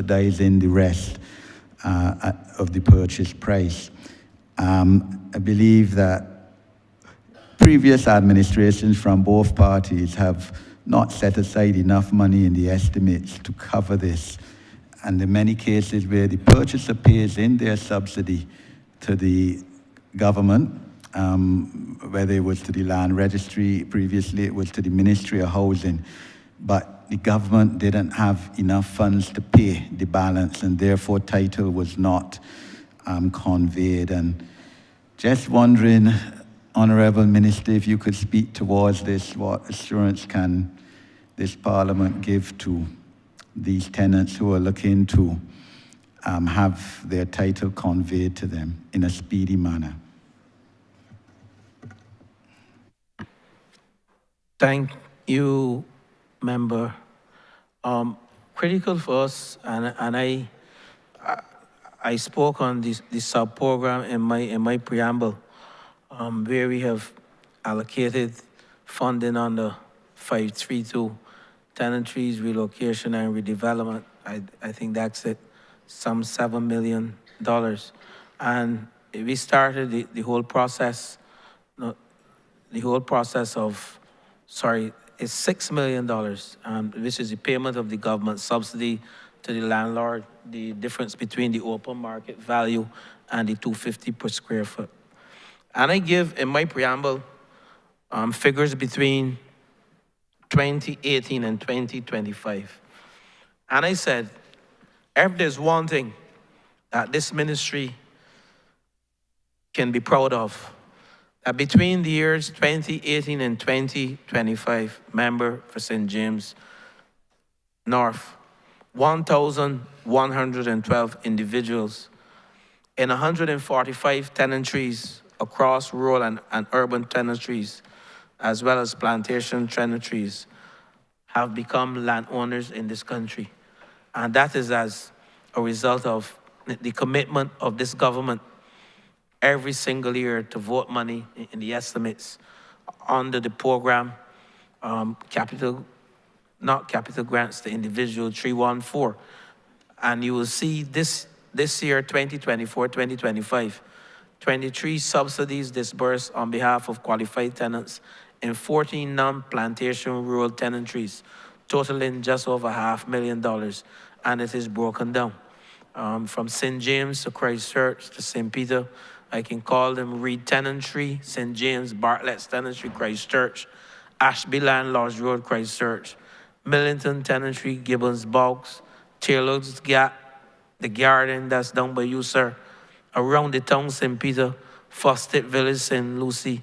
subsidizing the rest of the purchase price. I believe that previous administrations from both parties have not set aside enough money in the estimates to cover this. And in many cases where the purchaser pays in their subsidy to the government, whether it was to the land registry, previously it was to the Ministry of Housing, but the government didn't have enough funds to pay the balance, and therefore title was not conveyed. And just wondering, Honourable Minister, if you could speak towards this, what assurance can this Parliament give to these tenants who are looking to have their title conveyed to them in a speedy manner? Thank you, Member. Critical for us, and I spoke on this sub-program in my preamble, where we have allocated funding under 532, tenantries, relocation and redevelopment. I think that's it, some $7 million. And we started the whole process, it's $6 million, which is the payment of the government subsidy to the landlord, the difference between the open market value and the $250 per square foot. And I give in my preamble figures between 2018 and 2025. And I said, if there's one thing that this ministry can be proud of, that between the years 2018 and 2025, member for St. James North, 1,112 individuals in 145 tenantries across rural and urban tenantries, as well as plantation tenantries, have become landowners in this country. And that is as a result of the commitment of this government every single year to vote money in the estimates under the program, not capital grants to individual 314. And you will see this year, 2024, 2025, 23 subsidies disbursed on behalf of qualified tenants in 14 non-plantation rural tenantries, totaling just over $500,000, and it is broken down. From St. James to Christchurch to St. Peter, I can call them Reed Tenantry, St. James, Bartlett's Tenantry, Christchurch, Ashby Land Lodge Road, Christchurch, Millington Tenantry, Gibbons Bogs, Taylor's Gap, the Garden, that's down by you, sir, around the town, St. Peter, Fostet Village, St. Lucie,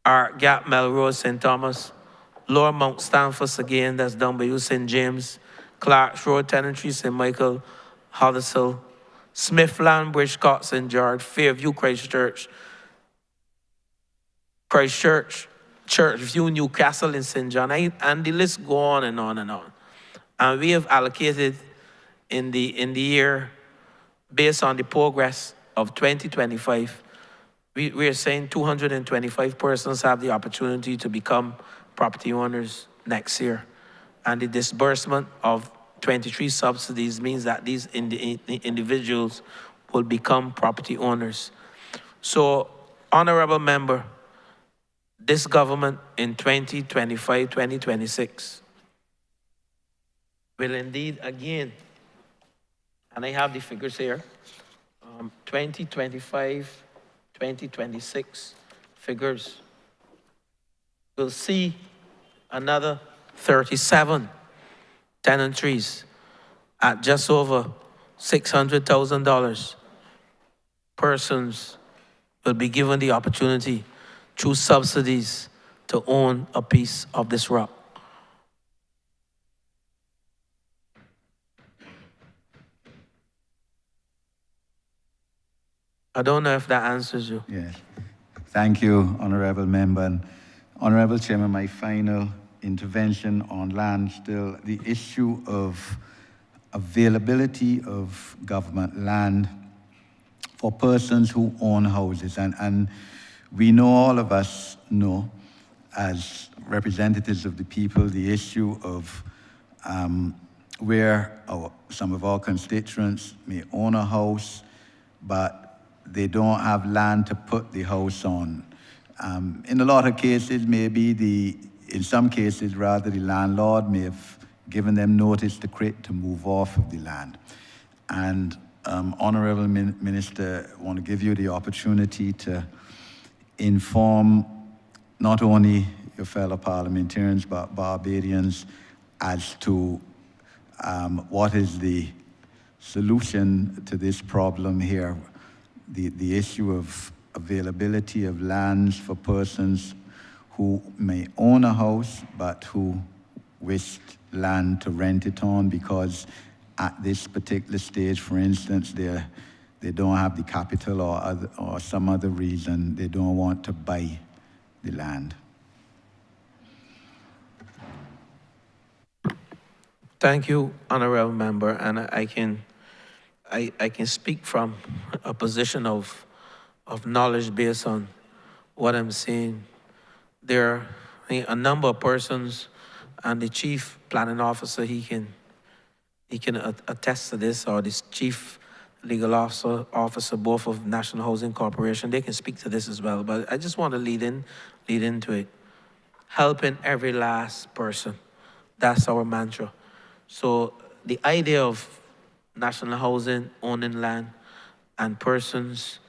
Art Gap, Melrose, St. Thomas, Lower Mount Stanford again, that's down by you, St. James, Clark's Road Tenantry, St. Michael, Hoddesdale, Smithland, Bridgecourt, St. George, Fairview, Christchurch, Churchview, Newcastle, and St. John, and the list go on and on and on. And we have allocated in the year, based on the progress of 2025, we are saying 225 persons have the opportunity to become property owners next year. And the disbursement of 23 subsidies means that these individuals will become property owners. So, Honourable Member, this government in 2025, 2026 will indeed again, and I have the figures here, 2025, 2026 figures, will see another 37 tenantries at just over $600,000. Persons will be given the opportunity through subsidies to own a piece of this rock. I don't know if that answers you. Yes. Thank you, Honourable Member. And Honourable Chairman, my final intervention on land still, the issue of availability of government land for persons who own houses. And we know, all of us know, as representatives of the people, the issue of where some of our constituents may own a house, but they don't have land to put the house on. In a lot of cases, maybe in some cases, rather, the landlord may have given them notice to quit, to move off of the land. And Honourable Minister, I want to give you the opportunity to inform not only your fellow parliamentarians, but Barbadians as to what is the solution to this problem here, the issue of availability of lands for persons who may own a house but who wish land to rent it on, because at this particular stage, for instance, they don't have the capital or some other reason they don't want to buy the land. Thank you, Honourable Member, and I can speak from a position of knowledge based on what I'm seeing. There are a number of persons, and the Chief Planning Officer, he can attest to this, or this Chief Legal Officer, both of National Housing Corporation, they can speak to this as well. But I just want to lead into it. Helping every last person. That's our mantra. So the idea of national housing, owning land, and persons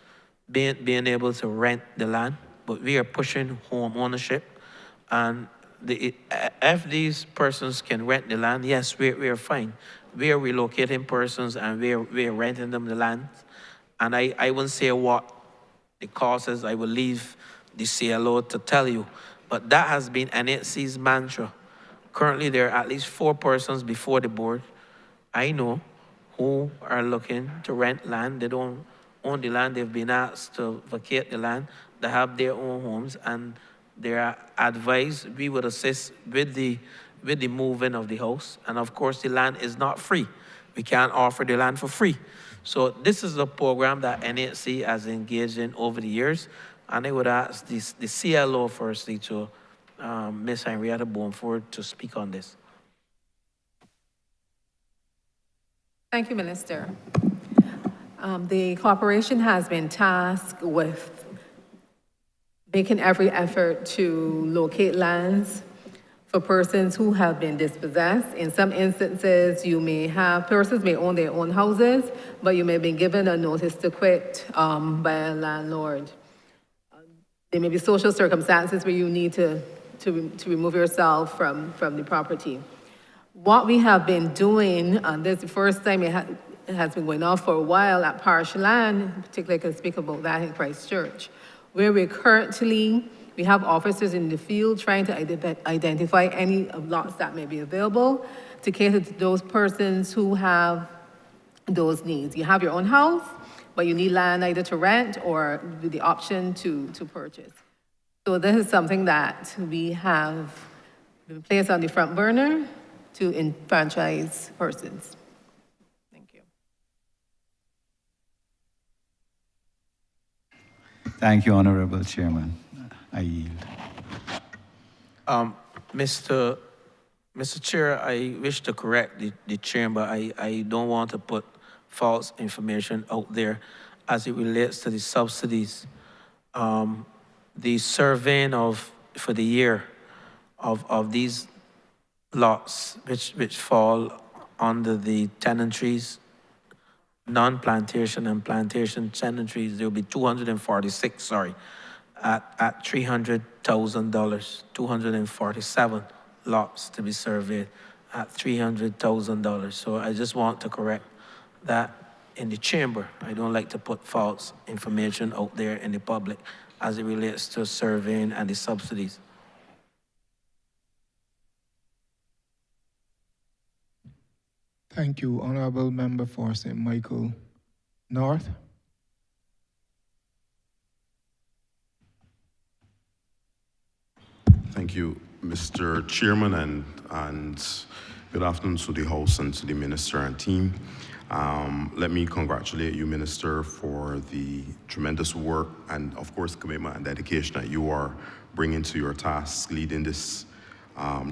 being able to rent the land, but we are pushing home ownership. And if these persons can rent the land, yes, we are fine. We are relocating persons and we are renting them the land. And I won't say what the cost is. I will leave the CLO to tell you. But that has been NHC's mantra. Currently, there are at least 4 persons before the board I know who are looking to rent land. They don't own the land. They've been asked to vacate the land. They have their own homes, and they are advised we would assist with the moving of the house. And of course, the land is not free. We can't offer the land for free. So this is a program that NHC has engaged in over the years. And I would ask the CLO firstly to Ms. Henrietta Bourne-Ford to speak on this. Thank you, Minister. The corporation has been tasked with making every effort to locate lands for persons who have been dispossessed. In some instances, persons may own their own houses, but you may have been given a notice to quit by a landlord. There may be social circumstances where you need to remove yourself from the property. What we have been doing, this is the first time it has been going on for a while at Parish Land, particularly I can speak about that in Christchurch, where we have officers in the field trying to identify any lots that may be available to cater to those persons who have those needs. You have your own house, but you need land either to rent or with the option to purchase. So this is something that we have been placed on the front burner to enfranchise persons. Thank you. Thank you, Honourable Chairman. I yield. Mr. Chair, I wish to correct the chair, but I don't want to put false information out there as it relates to the subsidies. The surveying for the year of these lots which fall under the tenantries, non-plantation and plantation tenantries, there will be 246, at $300,000, 247 lots to be surveyed at $300,000. So I just want to correct that in the chamber. I don't like to put false information out there in the public as it relates to surveying and the subsidies. Thank you, Honourable Member for St. Michael North. Thank you, Mr. Chairman, and good afternoon to the host and to the minister and team. Let me congratulate you, Minister, for the tremendous work and, of course, commitment and dedication that you are bringing to your task, leading this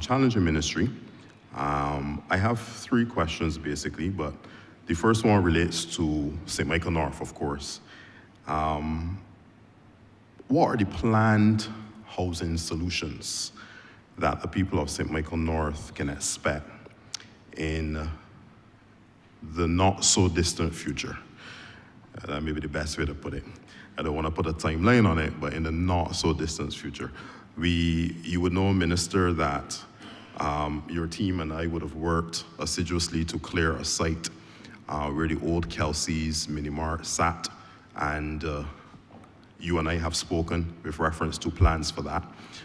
challenging ministry. I have 3 questions basically, but the first one relates to St. Michael North, of course. What are the planned housing solutions that the people of St. Michael North can expect in the not so distant future? That may be the best way to put it. I don't want to put a timeline on it, but in the not so distant future. You would know, Minister, that your team and I would have worked assiduously to clear a site where the old Kelsey's Mini Mart sat, and you and I have spoken with reference to plans for that.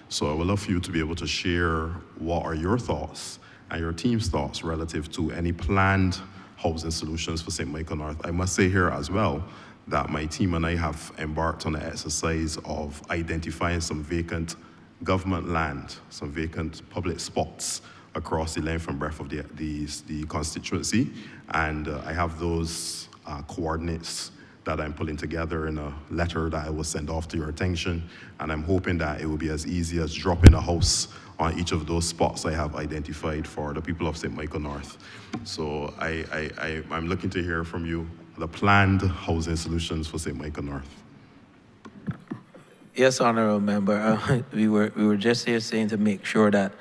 So I would love for you to be able to share what are your thoughts and your team's thoughts relative to any planned housing solutions for St. Michael North. I must say here as well that my team and I have embarked on an exercise of identifying some vacant government land, some vacant public spots across the length and breadth of the constituency. And I have those coordinates that I'm pulling together in a letter that I will send off to your attention. And I'm hoping that it will be as easy as dropping a house on each of those spots I have identified for the people of St. Michael North. So I'm looking to hear from you the planned housing solutions for St. Michael North. Yes, Honourable Member. We were just here saying to make sure that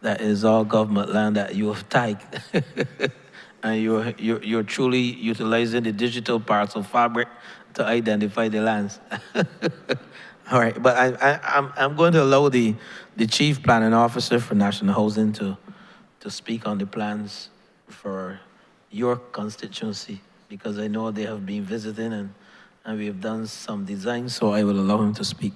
that is all government land that you have tagged. And you're truly utilizing the digital parcel fabric to identify the lands. All right, but I'm going to allow the Chief Planning Officer for National Housing to speak on the plans for your constituency, because I know they have been visiting and we have done some design, so I will allow him to speak.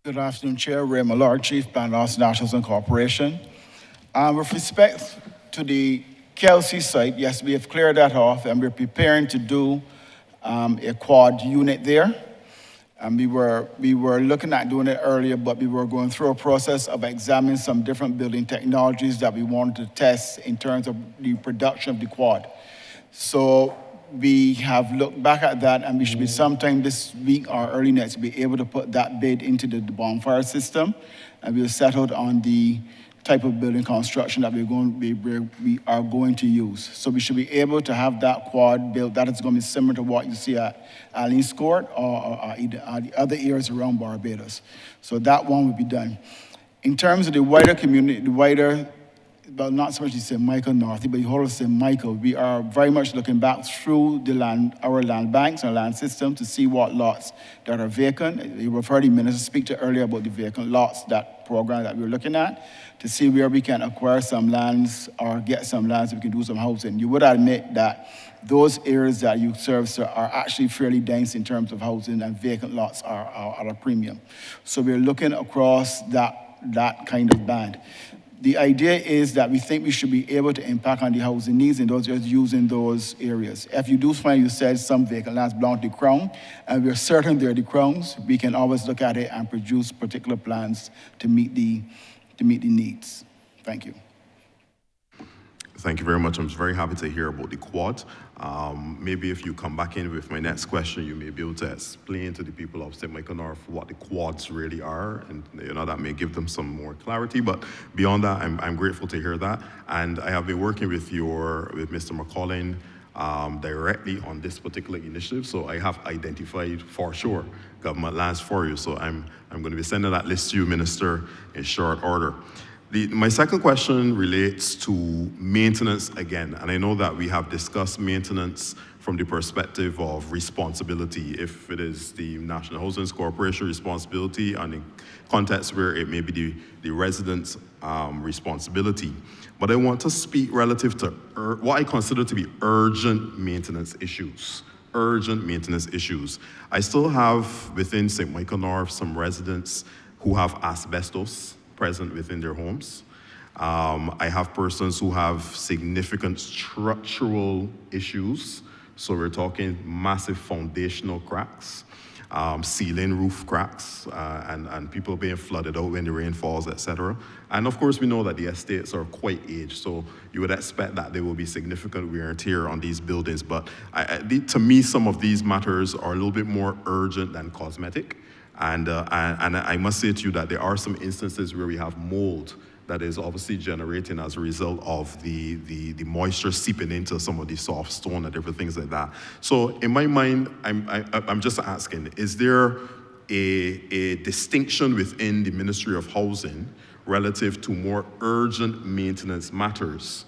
Good afternoon, Chair. Ray Millard, Chief Planning Officer, National Housing Corporation. With respect to the Kelsey site, yes, we have cleared that off and we're preparing to do a quad unit there. And we were looking at doing it earlier, but we were going through a process of examining some different building technologies that we wanted to test in terms of the production of the quad. So we have looked back at that, and we should be sometime this week or early next be able to put that bid into the bonfire system, and we'll settle on the type of building construction that we are going to use. So we should be able to have that quad built. That is going to be similar to what you see at Allen's Court or the other areas around Barbados. So that one will be done. In terms of the wider community, well, not so much St. Michael North, but the whole of St. Michael, we are very much looking back through our land banks, our land system, to see what lots that are vacant. You have heard the minister speak to earlier about the vacant lots, that program that we're looking at, to see where we can acquire some lands or get some lands so we can do some housing. You would admit that those areas that you serve are actually fairly dense in terms of housing, and vacant lots are at a premium. So we're looking across that kind of band. The idea is that we think we should be able to impact on the housing needs in those areas using those areas. If you do find, you said, some vacant lands belong to the Crown, and we're certain they're the Crown's, we can always look at it and produce particular plans to meet the needs. Thank you. Thank you very much. I'm very happy to hear about the quad. Maybe if you come back in with my next question, you may be able to explain to the people of St. Michael North what the quads really are, and that may give them some more clarity. But beyond that, I'm grateful to hear that. And I have been working with Mr. McCollin directly on this particular initiative, so I have identified for sure government lands for you. So I'm going to be sending that list to you, Minister, in short order. My second question relates to maintenance again, and I know that we have discussed maintenance from the perspective of responsibility, if it is the National Housing Corporation responsibility, and in context where it may be the residents' responsibility. But I want to speak relative to what I consider to be urgent maintenance issues. Urgent maintenance issues. I still have within St. Michael North some residents who have asbestos present within their homes. I have persons who have significant structural issues. So we're talking massive foundational cracks, ceiling roof cracks, and people being flooded out when the rain falls, etc. And of course, we know that the estates are quite aged, so you would expect that there will be significant wear and tear on these buildings. But to me, some of these matters are a little bit more urgent than cosmetic. And I must say to you that there are some instances where we have mold that is obviously generating as a result of the moisture seeping into some of the soft stone and different things like that. So in my mind, I'm just asking, is there a distinction within the Ministry of Housing relative to more urgent maintenance matters,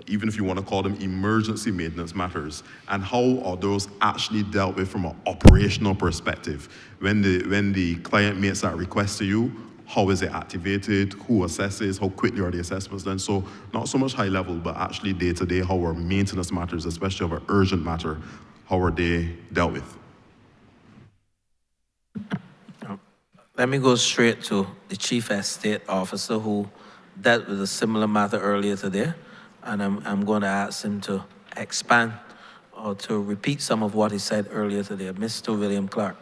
even if you want to call them emergency maintenance matters, and how are those actually dealt with from an operational perspective? When the client makes that request to you, how is it activated? Who assesses? How quickly are the assessments done? So not so much high level, but actually day to day, how are maintenance matters, especially of an urgent matter, how are they dealt with? Let me go straight to the Chief Estate Officer who dealt with a similar matter earlier today, and I'm going to ask him to expand or to repeat some of what he said earlier today. Mr. William Clark.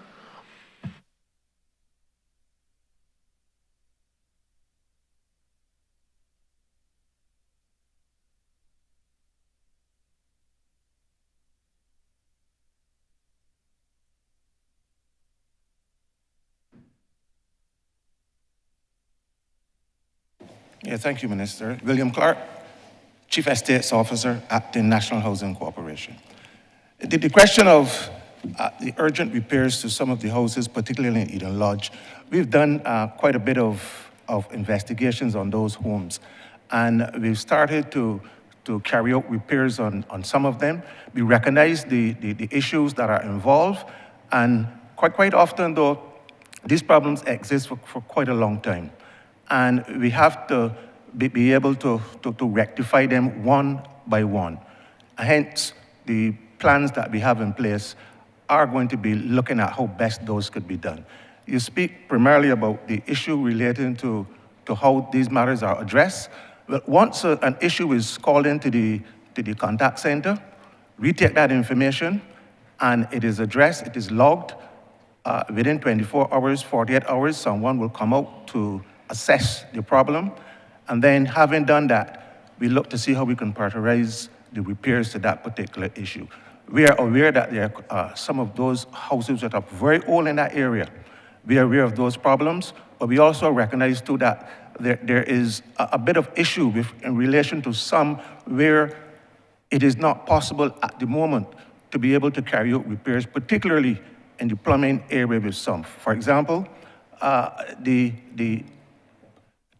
Yeah, thank you, Minister. William Clark, Chief Estates Officer at the National Housing Corporation. The question of the urgent repairs to some of the houses, particularly in Eden Lodge, we've done quite a bit of investigations on those homes. And we've started to carry out repairs on some of them. We recognize the issues that are involved. And quite often, though, these problems exist for quite a long time. And we have to be able to rectify them one by one. Hence, the plans that we have in place are going to be looking at how best those could be done. You speak primarily about the issue relating to how these matters are addressed. Well, once an issue is called into the contact center, we take that information and it is addressed, it is logged. Within 24 hours, 48 hours, someone will come out to assess the problem. And then having done that, we look to see how we can prioritize the repairs to that particular issue. We are aware that there are some of those houses that are very old in that area. We are aware of those problems, but we also recognize too that there is a bit of issue in relation to some where it is not possible at the moment to be able to carry out repairs, particularly in the plumbing area with some. For example, to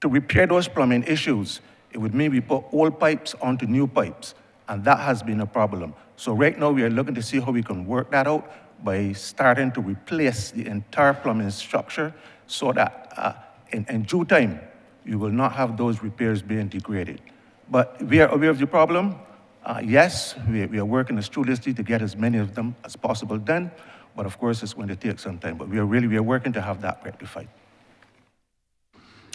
repair those plumbing issues, it would mean we put old pipes onto new pipes, and that has been a problem. So right now we are looking to see how we can work that out by starting to replace the entire plumbing structure so that in due time, you will not have those repairs being degraded. But we are aware of the problem. Yes, we are working assiduously to get as many of them as possible done, but of course it's going to take some time. But we are working to have that rectified.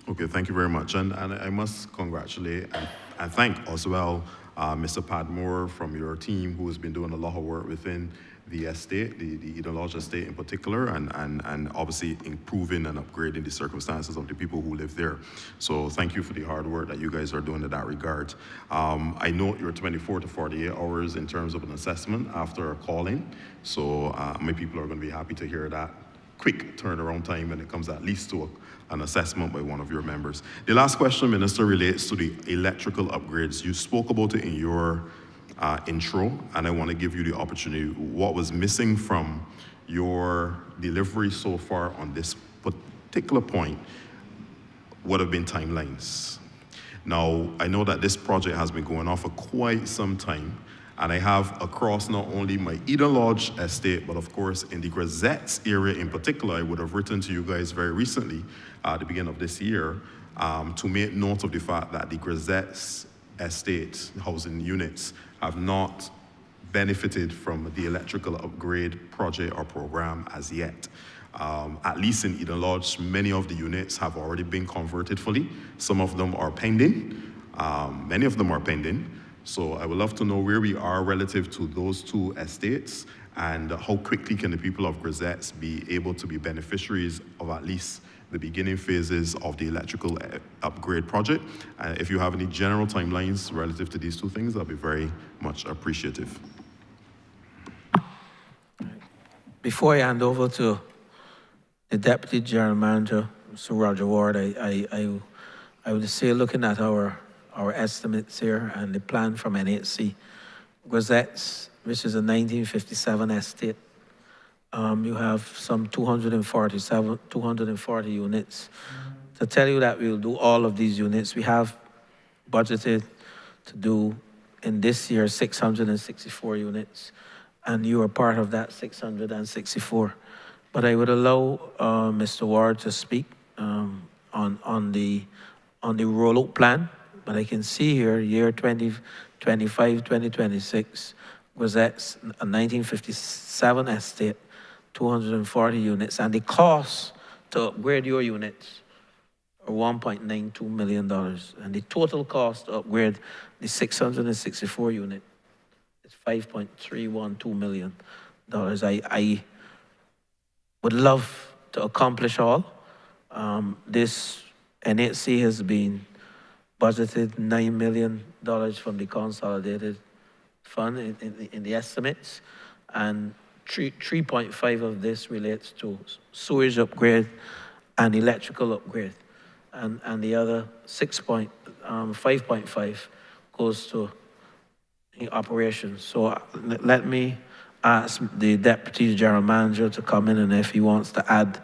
Okay, thank you very much. And I must congratulate and thank as well Mr. Padmore from your team, who has been doing a lot of work within the estate, the Eden Lodge estate in particular, and obviously improving and upgrading the circumstances of the people who live there. So thank you for the hard work that you guys are doing in that regard. I note your 24 to 48 hours in terms of an assessment after a calling. So my people are going to be happy to hear that quick turnaround time when it comes at least to an assessment by one of your members. The last question, Minister, relates to the electrical upgrades. You spoke about it in your intro, and I want to give you the opportunity. What was missing from your delivery so far on this particular point would have been timelines. Now, I know that this project has been going on for quite some time, and I have across not only my Eden Lodge estate, but of course in the Grisettes area in particular, I would have written to you guys very recently at the beginning of this year to make note of the fact that the Grisettes estate housing units have not benefited from the electrical upgrade project or program as yet. At least in Eden Lodge, many of the units have already been converted fully. Some of them are pending. Many of them are pending. So I would love to know where we are relative to those two estates and how quickly can the people of Grisettes be able to be beneficiaries of at least the beginning phases of the electrical upgrade project. If you have any general timelines relative to these two things, I'll be very much appreciative. Before I hand over to the Deputy General Manager, Mr. Roger Ward, I I would say, looking at our estimates here and the plan from NHC, Grisettes, which is a 1957 estate, you have some 240 units. To tell you that we'll do all of these units, we have budgeted to do in this year 664 units, and you are part of that 664. But I would allow Mr. Ward to speak on the rollout plan. But I can see here, year 2025, 2026, was that a 1957 estate, 240 units, and the cost to upgrade your units are $1.92 million, and the total cost to upgrade the 664 unit is $5.312 million. I would love to accomplish all. This NHC has been budgeted $9 million from the consolidated fund in the estimates, and 3.5 of this relates to sewage upgrade and electrical upgrade, and the other 5.5 goes to the operations. So let me ask the Deputy General Manager to come in, and if he wants to add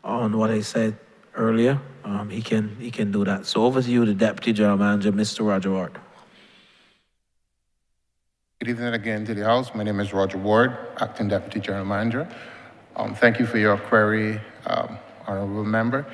on what I said earlier, he can do that. So over to you, the Deputy General Manager, Mr. Roger Ward. Good evening again to the House. My name is Roger Ward, Acting Deputy General Manager. Thank you for your query, Honourable Member.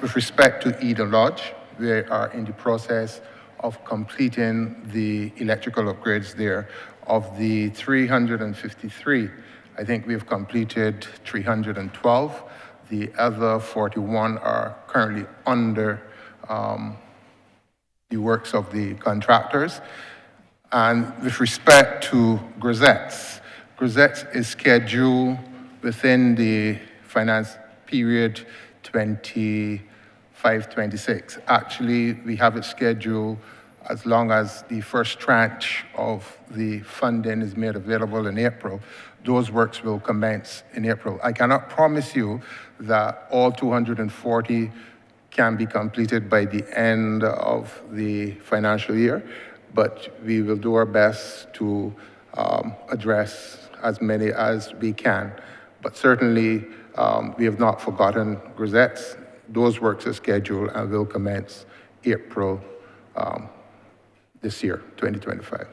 With respect to Eden Lodge, we are in the process of completing the electrical upgrades there. Of the 353, I think we've completed 312. The other 41 are currently under the works of the contractors. And with respect to Grisettes, Grisettes is scheduled within the finance period 25-26. Actually, we have it scheduled as long as the first tranche of the funding is made available in April. Those works will commence in April. I cannot promise you that all 240 can be completed by the end of the financial year, but we will do our best to address as many as we can. But certainly, we have not forgotten Grisettes. Those works are scheduled and will commence April this year, 2025.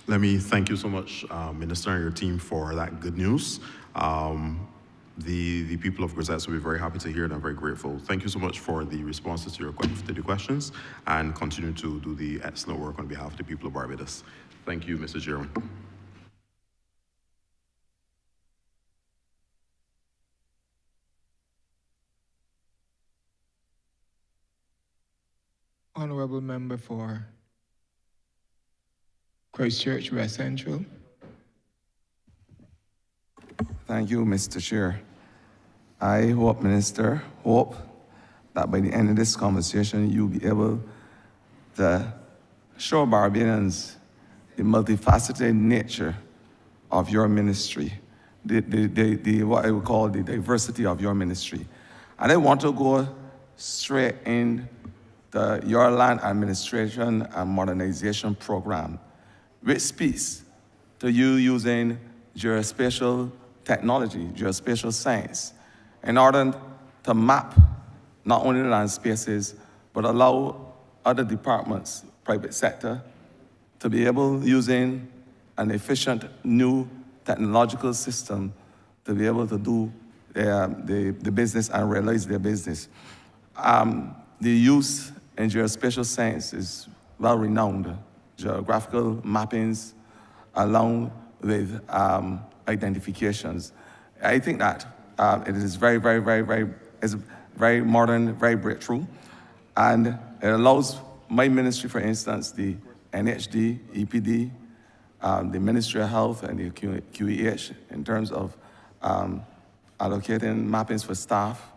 Let me thank you so much, Minister, and your team for that good news. The people of Grisettes will be very happy to hear it. I'm very grateful. Thank you so much for the responses to the questions, and continue to do the excellent work on behalf of the people of Barbados. Thank you, Mr. Chairman. Honourable Member for Christchurch West Central. Thank you, Mr. Chair. I hope, Minister, that by the end of this conversation, you'll be able to show Barbadians the multifaceted nature of your ministry, what I would call the diversity of your ministry. And I want to go straight in your land administration and modernization program, which speaks to you using geospatial technology, geospatial science, in order to map not only land spaces, but allow other departments, private sector, to be able, using an efficient new technological system, to be able to do the business and realize their business. The use in geospatial science is well-renowned. Geographical mappings along with identifications. I think that it is very modern, very breakthrough, and it allows my ministry, for instance, the NHD, EPD, the Ministry of Health, and the QEH, in terms of allocating mappings for staff,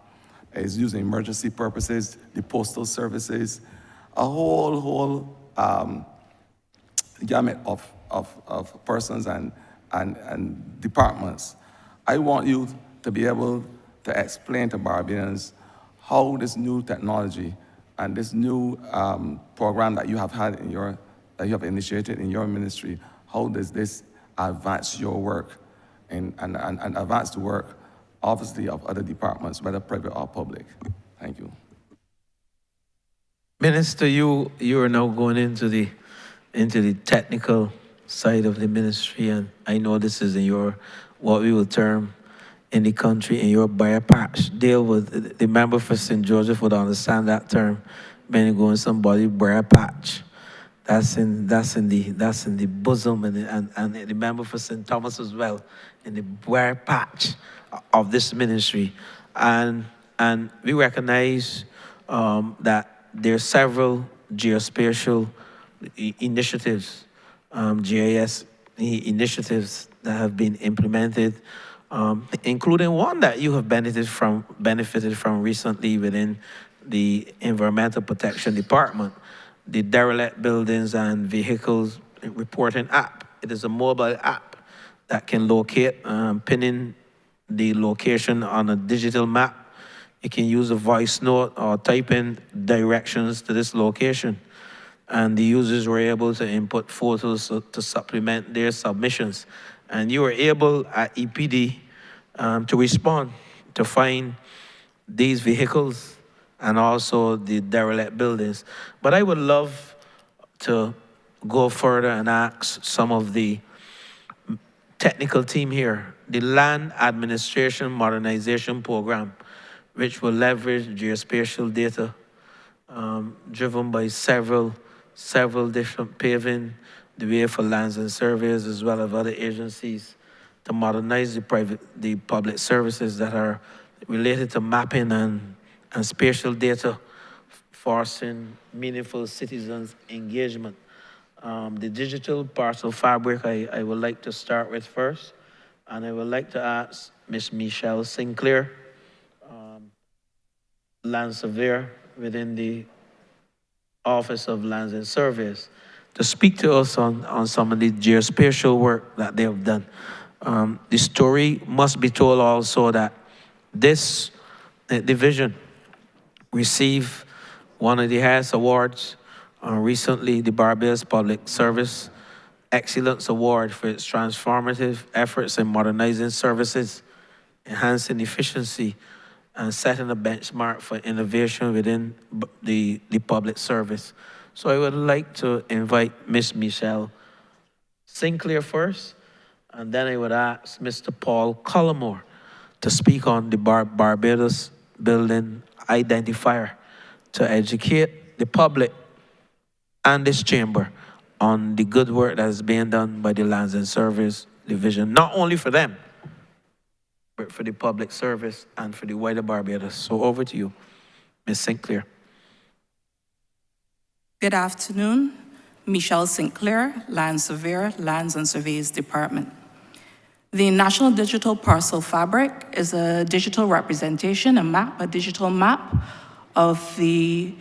is using emergency purposes, the postal services, a whole gamut of persons and departments. I want you to be able to explain to Barbadians how this new technology and this new program that you have had in your, that you have initiated in your ministry, how does this advance your work and advance the work, obviously, of other departments, whether private or public? Thank you. Minister, you are now going into the technical side of the ministry, and I know this is in your, what we will term in the country, in your briar patch. Deal with the member for St. Joseph would understand that term. When you go in somebody briar patch, that's in the bosom, and the member for St. Thomas as well, in the briar patch of this ministry, and we recognize that there are several geospatial initiatives, GIS initiatives that have been implemented, including one that you have benefited from recently within the Environmental Protection Department, the Derelict Buildings and Vehicles Reporting app. It is a mobile app that can locate, pinning the location on a digital map. You can use a voice note or type in directions to this location. And the users were able to input photos to supplement their submissions. And you were able at EPD to respond, to find these vehicles and also the derelict buildings. But I would love to go further and ask some of the technical team here, the Land Administration Modernization Program, which will leverage geospatial data driven by several different paving the way for lands and surveys as well as other agencies to modernize the public services that are related to mapping and spatial data, forcing meaningful citizens' engagement. The digital parcel fabric I would like to start with first, and I would like to ask Ms. Michelle Sinclair, land surveyor within the Office of Lands and Surveys, to speak to us on some of the geospatial work that they have done. The story must be told also that this division received one of the highest awards recently, the Barbados Public Service Excellence Award, for its transformative efforts in modernizing services, enhancing efficiency, and setting a benchmark for innovation within the public service. So I would like to invite Ms. Michelle Sinclair first, and then I would ask Mr. Paul Cullimore to speak on the Barbados Building Identifier to educate the public and this chamber on the good work that is being done by the Lands and Surveys Division, not only for them, but for the public service and for the wider Barbados. So over to you, Ms. Sinclair. Good afternoon. Michelle Sinclair, Land Surveyor, Lands and Surveys Department. The National Digital Parcel Fabric is a digital representation, a digital map of the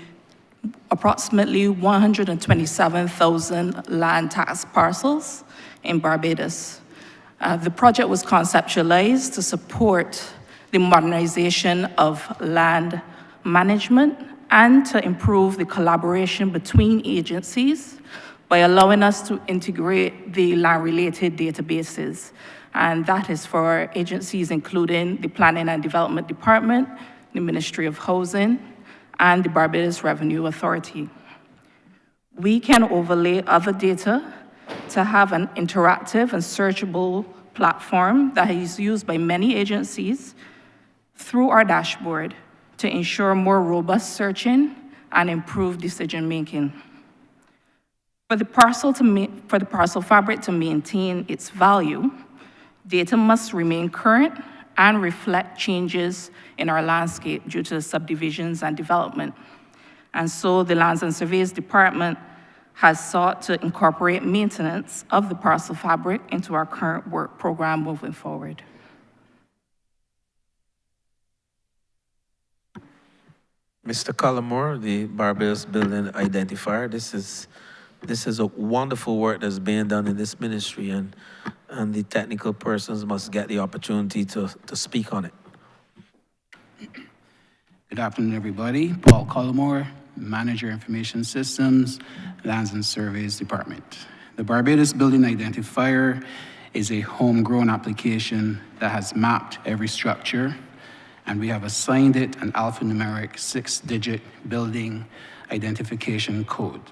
approximately 127,000 land tax parcels in Barbados. The project was conceptualized to support the modernization of land management and to improve the collaboration between agencies by allowing us to integrate the land-related databases. And that is for agencies including the Planning and Development Department, the Ministry of Housing, and the Barbados Revenue Authority. We can overlay other data to have an interactive and searchable platform that is used by many agencies through our dashboard to ensure more robust searching and improved decision-making. For the parcel fabric to maintain its value, data must remain current and reflect changes in our landscape due to subdivisions and development. And so the Lands and Surveys Department has sought to incorporate maintenance of the parcel fabric into our current work program moving forward. Mr. Cullimore, the Barbados Building Identifier, this is a wonderful work that's being done in this ministry, and the technical persons must get the opportunity to speak on it. Good afternoon, everybody. Paul Collymore, Manager, Information Systems, Lands and Surveys Department. The Barbados Building Identifier is a homegrown application that has mapped every structure, and we have assigned it an alphanumeric 6-digit building identification code.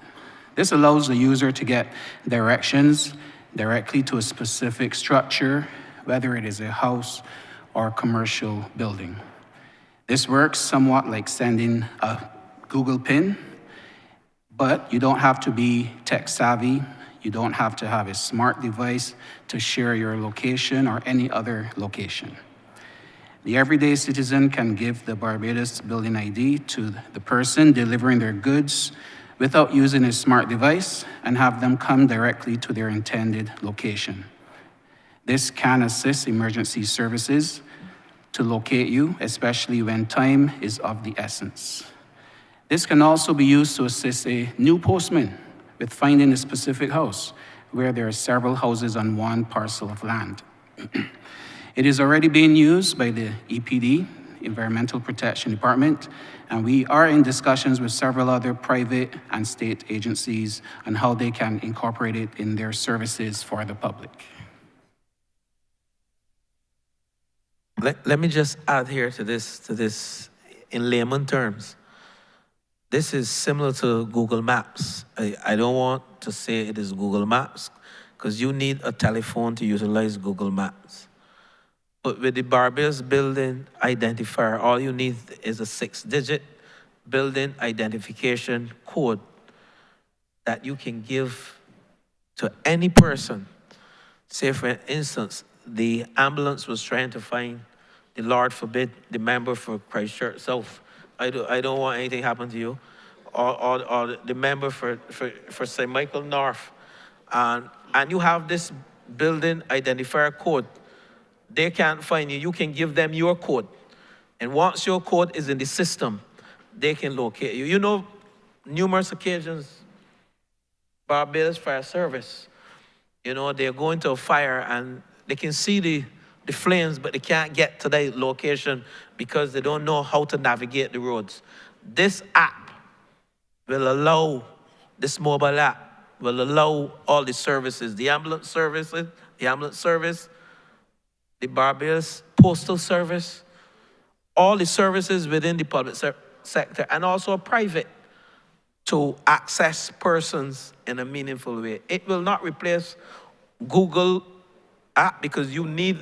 This allows the user to get directions directly to a specific structure, whether it is a house or commercial building. This works somewhat like sending a Google pin, but you don't have to be tech savvy. You don't have to have a smart device to share your location or any other location. The everyday citizen can give the Barbados Building ID to the person delivering their goods without using a smart device and have them come directly to their intended location. This can assist emergency services to locate you, especially when time is of the essence. This can also be used to assist a new postman with finding a specific house where there are several houses on one parcel of land. It is already being used by the EPD, Environmental Protection Department, and we are in discussions with several other private and state agencies on how they can incorporate it in their services for the public. Let me just add here to this in layman terms. This is similar to Google Maps. I don't want to say it is Google Maps because you need a telephone to utilize Google Maps. But with the Barbados Building Identifier, all you need is a 6-digit building identification code that you can give to any person. Say, for instance, the ambulance was trying to find the Lord forbid, the member for Christchurch South. I don't want anything happen to you. Or the member for St. Michael North. And you have this building identifier code. They can't find you. You can give them your code. And once your code is in the system, they can locate you. You know, numerous occasions, Barbados Fire Service, you know, they're going to a fire and they can see the flames, but they can't get to their location because they don't know how to navigate the roads. This app will allow, this mobile app will allow all the services, the ambulance service, the Barbados Postal Service, all the services within the public sector, and also private, to access persons in a meaningful way. It will not replace Google app because you need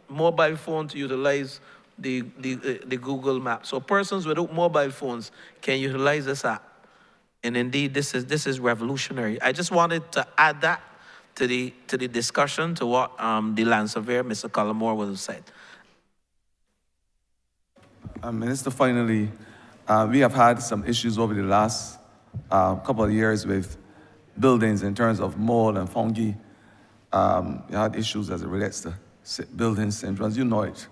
mobile phone to utilize the Google map. So persons without mobile phones can utilize this app. And indeed, this is revolutionary. I just wanted to add that to the discussion, to what the land surveyor, Mr. Collymore, would have said. Minister, finally, we have had some issues over the last couple of years with buildings in terms of mold and fungi. You had issues as it relates to building syndromes. You know it.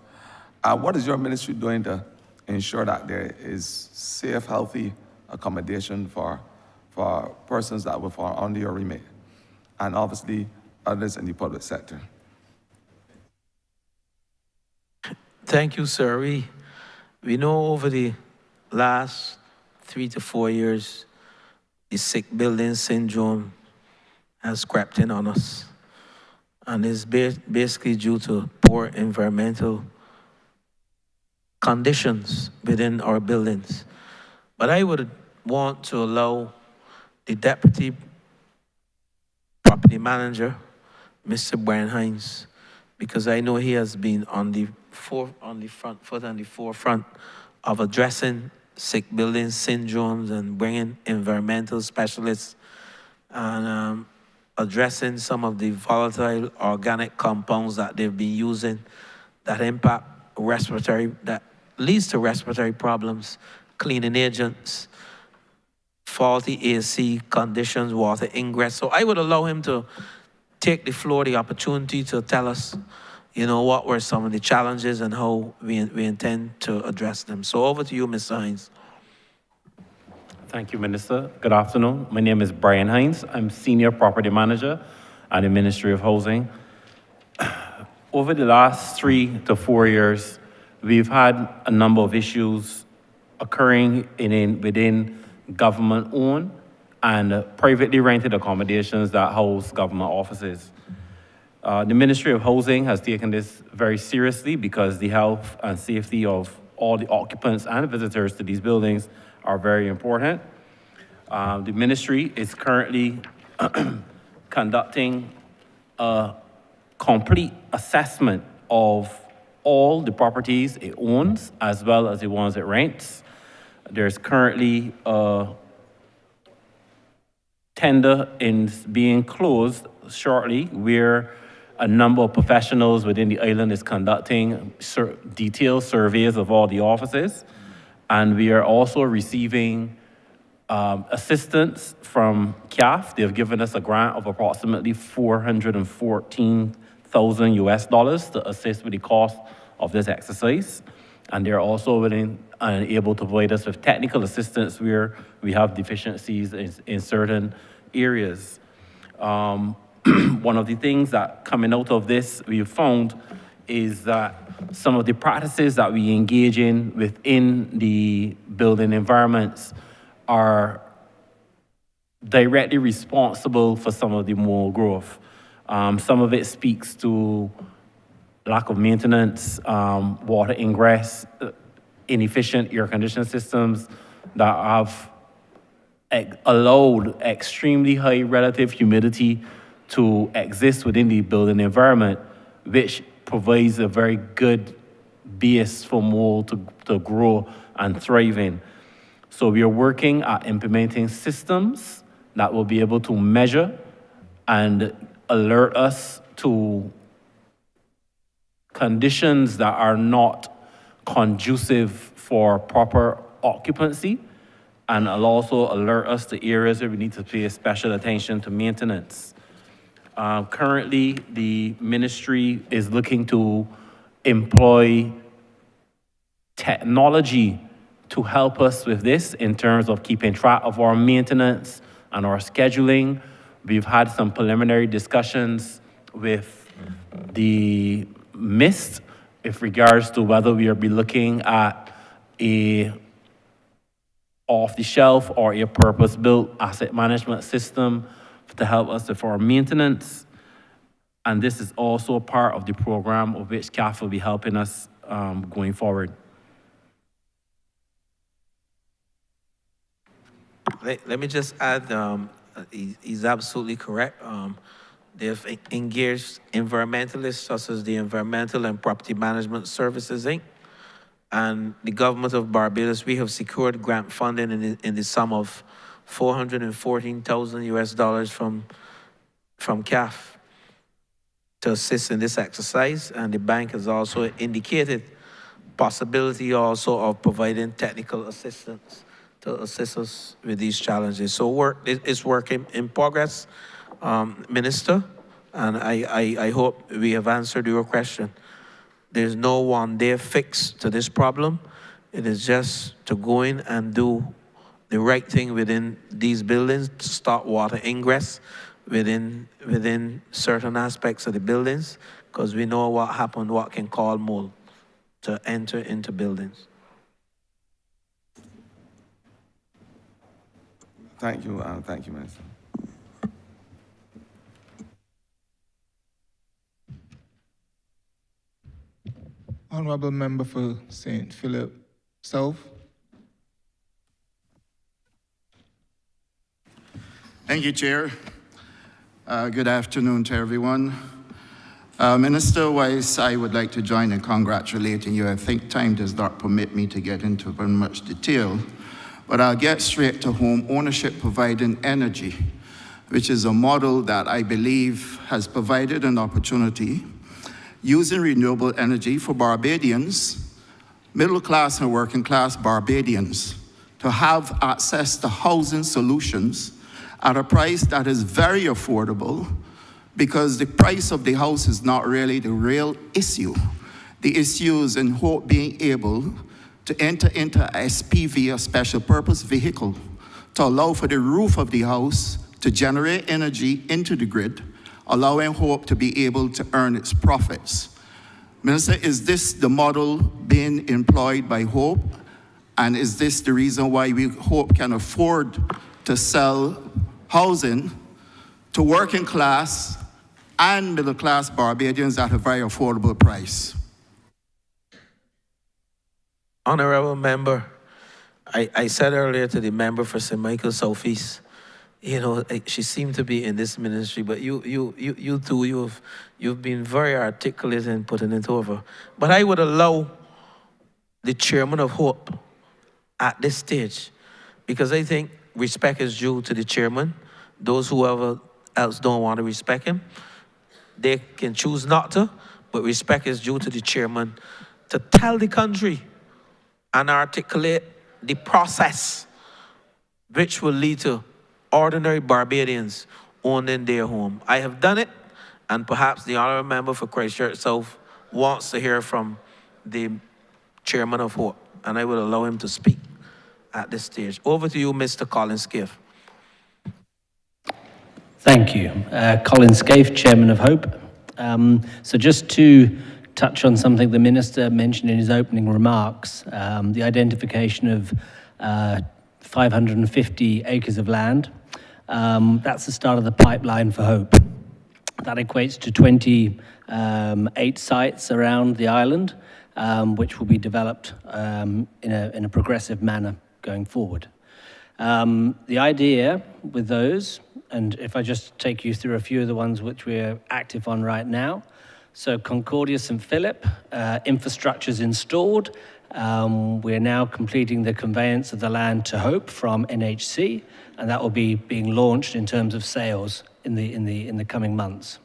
What is your ministry doing to ensure that there is safe, healthy accommodation for persons that will fall under your remit, and obviously others in the public sector? Thank you, sir. We know over the last 3 to 4 years, the sick building syndrome has crept in on us. And it's basically due to poor environmental conditions within our buildings. But I would want to allow the Deputy Property Manager, Mr. Brian Hines, because I know he has been on the forefront of addressing sick building syndromes and bringing environmental specialists and addressing some of the volatile organic compounds that they've been using that impact that leads to respiratory problems, cleaning agents, faulty AC conditions, water ingress. So I would allow him to take the floor, the opportunity to tell us, you know, what were some of the challenges and how we intend to address them. So over to you, Mr. Hines. Thank you, Minister. Good afternoon. My name is Brian Hines. I'm Senior Property Manager at the Ministry of Housing. Over the last 3 to 4 years, we've had a number of issues occurring within government-owned and privately rented accommodations that house government offices. The Ministry of Housing has taken this very seriously because the health and safety of all the occupants and visitors to these buildings are very important. The ministry is currently conducting a complete assessment of all the properties it owns as well as the ones it rents. There's currently a tender being closed shortly where a number of professionals within the island is conducting detailed surveys of all the offices. And we are also receiving assistance from CAF. They've given us a grant of approximately $414,000 to assist with the cost of this exercise. And they're also willing and able to provide us with technical assistance where we have deficiencies in certain areas. One of the things that coming out of this we've found is that some of the practices that we engage in within the building environments are directly responsible for some of the mold growth. Some of it speaks to lack of maintenance, water ingress, inefficient air conditioning systems that have allowed extremely high relative humidity to exist within the building environment, which provides a very good base for mold to grow and thrive in. So we are working at implementing systems that will be able to measure and alert us to conditions that are not conducive for proper occupancy, and will also alert us to areas where we need to pay special attention to maintenance. Currently, the ministry is looking to employ technology to help us with this in terms of keeping track of our maintenance and our scheduling. We've had some preliminary discussions with the MIST with regards to whether we will be looking at a off-the-shelf or a purpose-built asset management system to help us with our maintenance. And this is also part of the program of which CAF will be helping us going forward. Let me just add, he's absolutely correct. They've engaged environmentalists such as the Environmental and Property Management Services, Inc. And the government of Barbados, we have secured grant funding in the sum of $414,000 from CAF to assist in this exercise. And the bank has also indicated possibility also of providing technical assistance to assist us with these challenges. So it's work in progress, Minister, and I hope we have answered your question. There's no one-day fix to this problem. It is just to go in and do the right thing within these buildings to stop water ingress within certain aspects of the buildings, because we know what happened, what can cause mold to enter into buildings. Thank you, Minister. Honourable Member for St. Philip South. Thank you, Chair. Good afternoon to everyone. Minister Weiss, I would like to join in congratulating you. I think time does not permit me to get into very much detail, but I'll get straight to home ownership providing energy, which is a model that I believe has provided an opportunity using renewable energy for Barbadians, middle class and working class Barbadians, to have access to housing solutions at a price that is very affordable, because the price of the house is not really the real issue. The issue is in hope being able to enter into a SPV, a special purpose vehicle, to allow for the roof of the house to generate energy into the grid, allowing Hope to be able to earn its profits. Minister, is this the model being employed by Hope? And is this the reason why we hope can afford to sell housing to working class and middle class Barbadians at a very affordable price? Honourable member, I said earlier to the member for St. Michael Southeast, you know, she seemed to be in this ministry, but you too, you've been very articulate in putting it over. But I would allow the chairman of Hope at this stage, because I think respect is due to the chairman. Those whoever else don't want to respect him, they can choose not to, but respect is due to the chairman to tell the country and articulate the process which will lead to ordinary Barbadians owning their home. I have done it, and perhaps the honourable member for Christchurch South wants to hear from the chairman of Hope, and I will allow him to speak at this stage. Over to you, Mr. Colin Scaife. Thank you. Colin Scaife, Chairman of Hope. So just to touch on something the Minister mentioned in his opening remarks, the identification of 550 acres of land. That's the start of the pipeline for Hope. That equates to 28 sites around the island, which will be developed in a progressive manner going forward. The idea with those, and if I just take you through a few of the ones which we're active on right now. So Concordia St. Philip, infrastructure's installed. We're now completing the conveyance of the land to Hope from NHC, and that will be being launched in terms of sales in the coming months.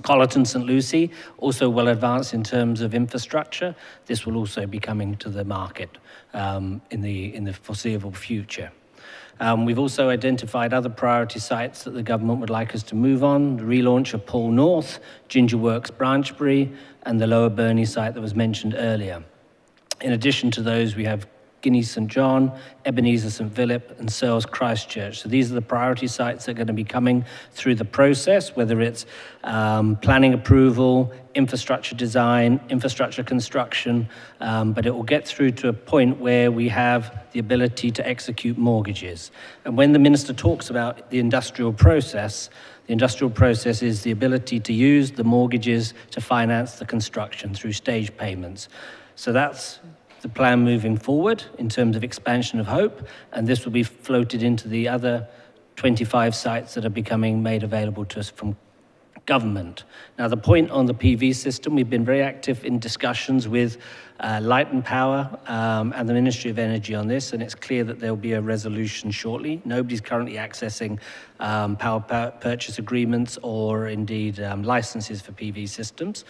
Collerton St. Lucie, also well advanced in terms of infrastructure. This will also be coming to the market in the foreseeable future. We've also identified other priority sites that the government would like us to move on: the relaunch of Paul North, Gingerworks Branchbury, and the Lower Burney site that was mentioned earlier. In addition to those, we have Guinea St. John, Ebenezer St. Philip, and Searles Christchurch. So these are the priority sites that are going to be coming through the process, whether it's planning approval, infrastructure design, infrastructure construction, but it will get through to a point where we have the ability to execute mortgages. And when the Minister talks about the industrial process is the ability to use the mortgages to finance the construction through stage payments. So that's the plan moving forward in terms of expansion of Hope, and this will be floated into the other 25 sites that are becoming made available to us from government. Now, the point on the PV system, we've been very active in discussions with Light and Power and the Ministry of Energy on this, and it's clear that there will be a resolution shortly. Nobody's currently accessing power purchase agreements or indeed licenses for PV systems.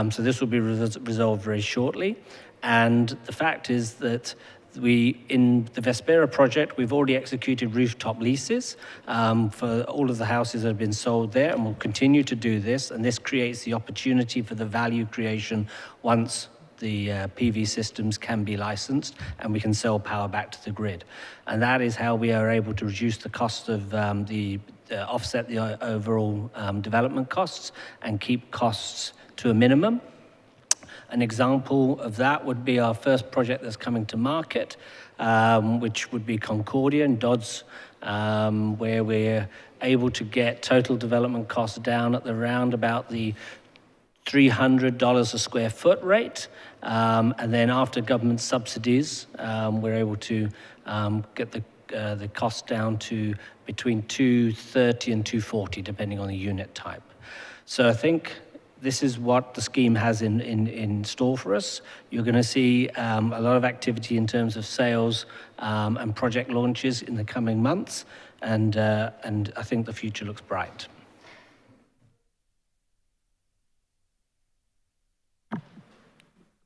So this will be resolved very shortly. And the fact is that in the Vespera project, we've already executed rooftop leases for all of the houses that have been sold there, and we'll continue to do this. And this creates the opportunity for the value creation once the PV systems can be licensed and we can sell power back to the grid. And that is how we are able to reduce the cost of offset the overall development costs and keep costs to a minimum. An example of that would be our first project that's coming to market, which would be Concordia and Dodds, where we're able to get total development costs down at around about the $300 a square foot rate. And then after government subsidies, we're able to get the cost down to between $230 and $240, depending on the unit type. So I think this is what the scheme has in store for us. You're going to see a lot of activity in terms of sales and project launches in the coming months, and I think the future looks bright.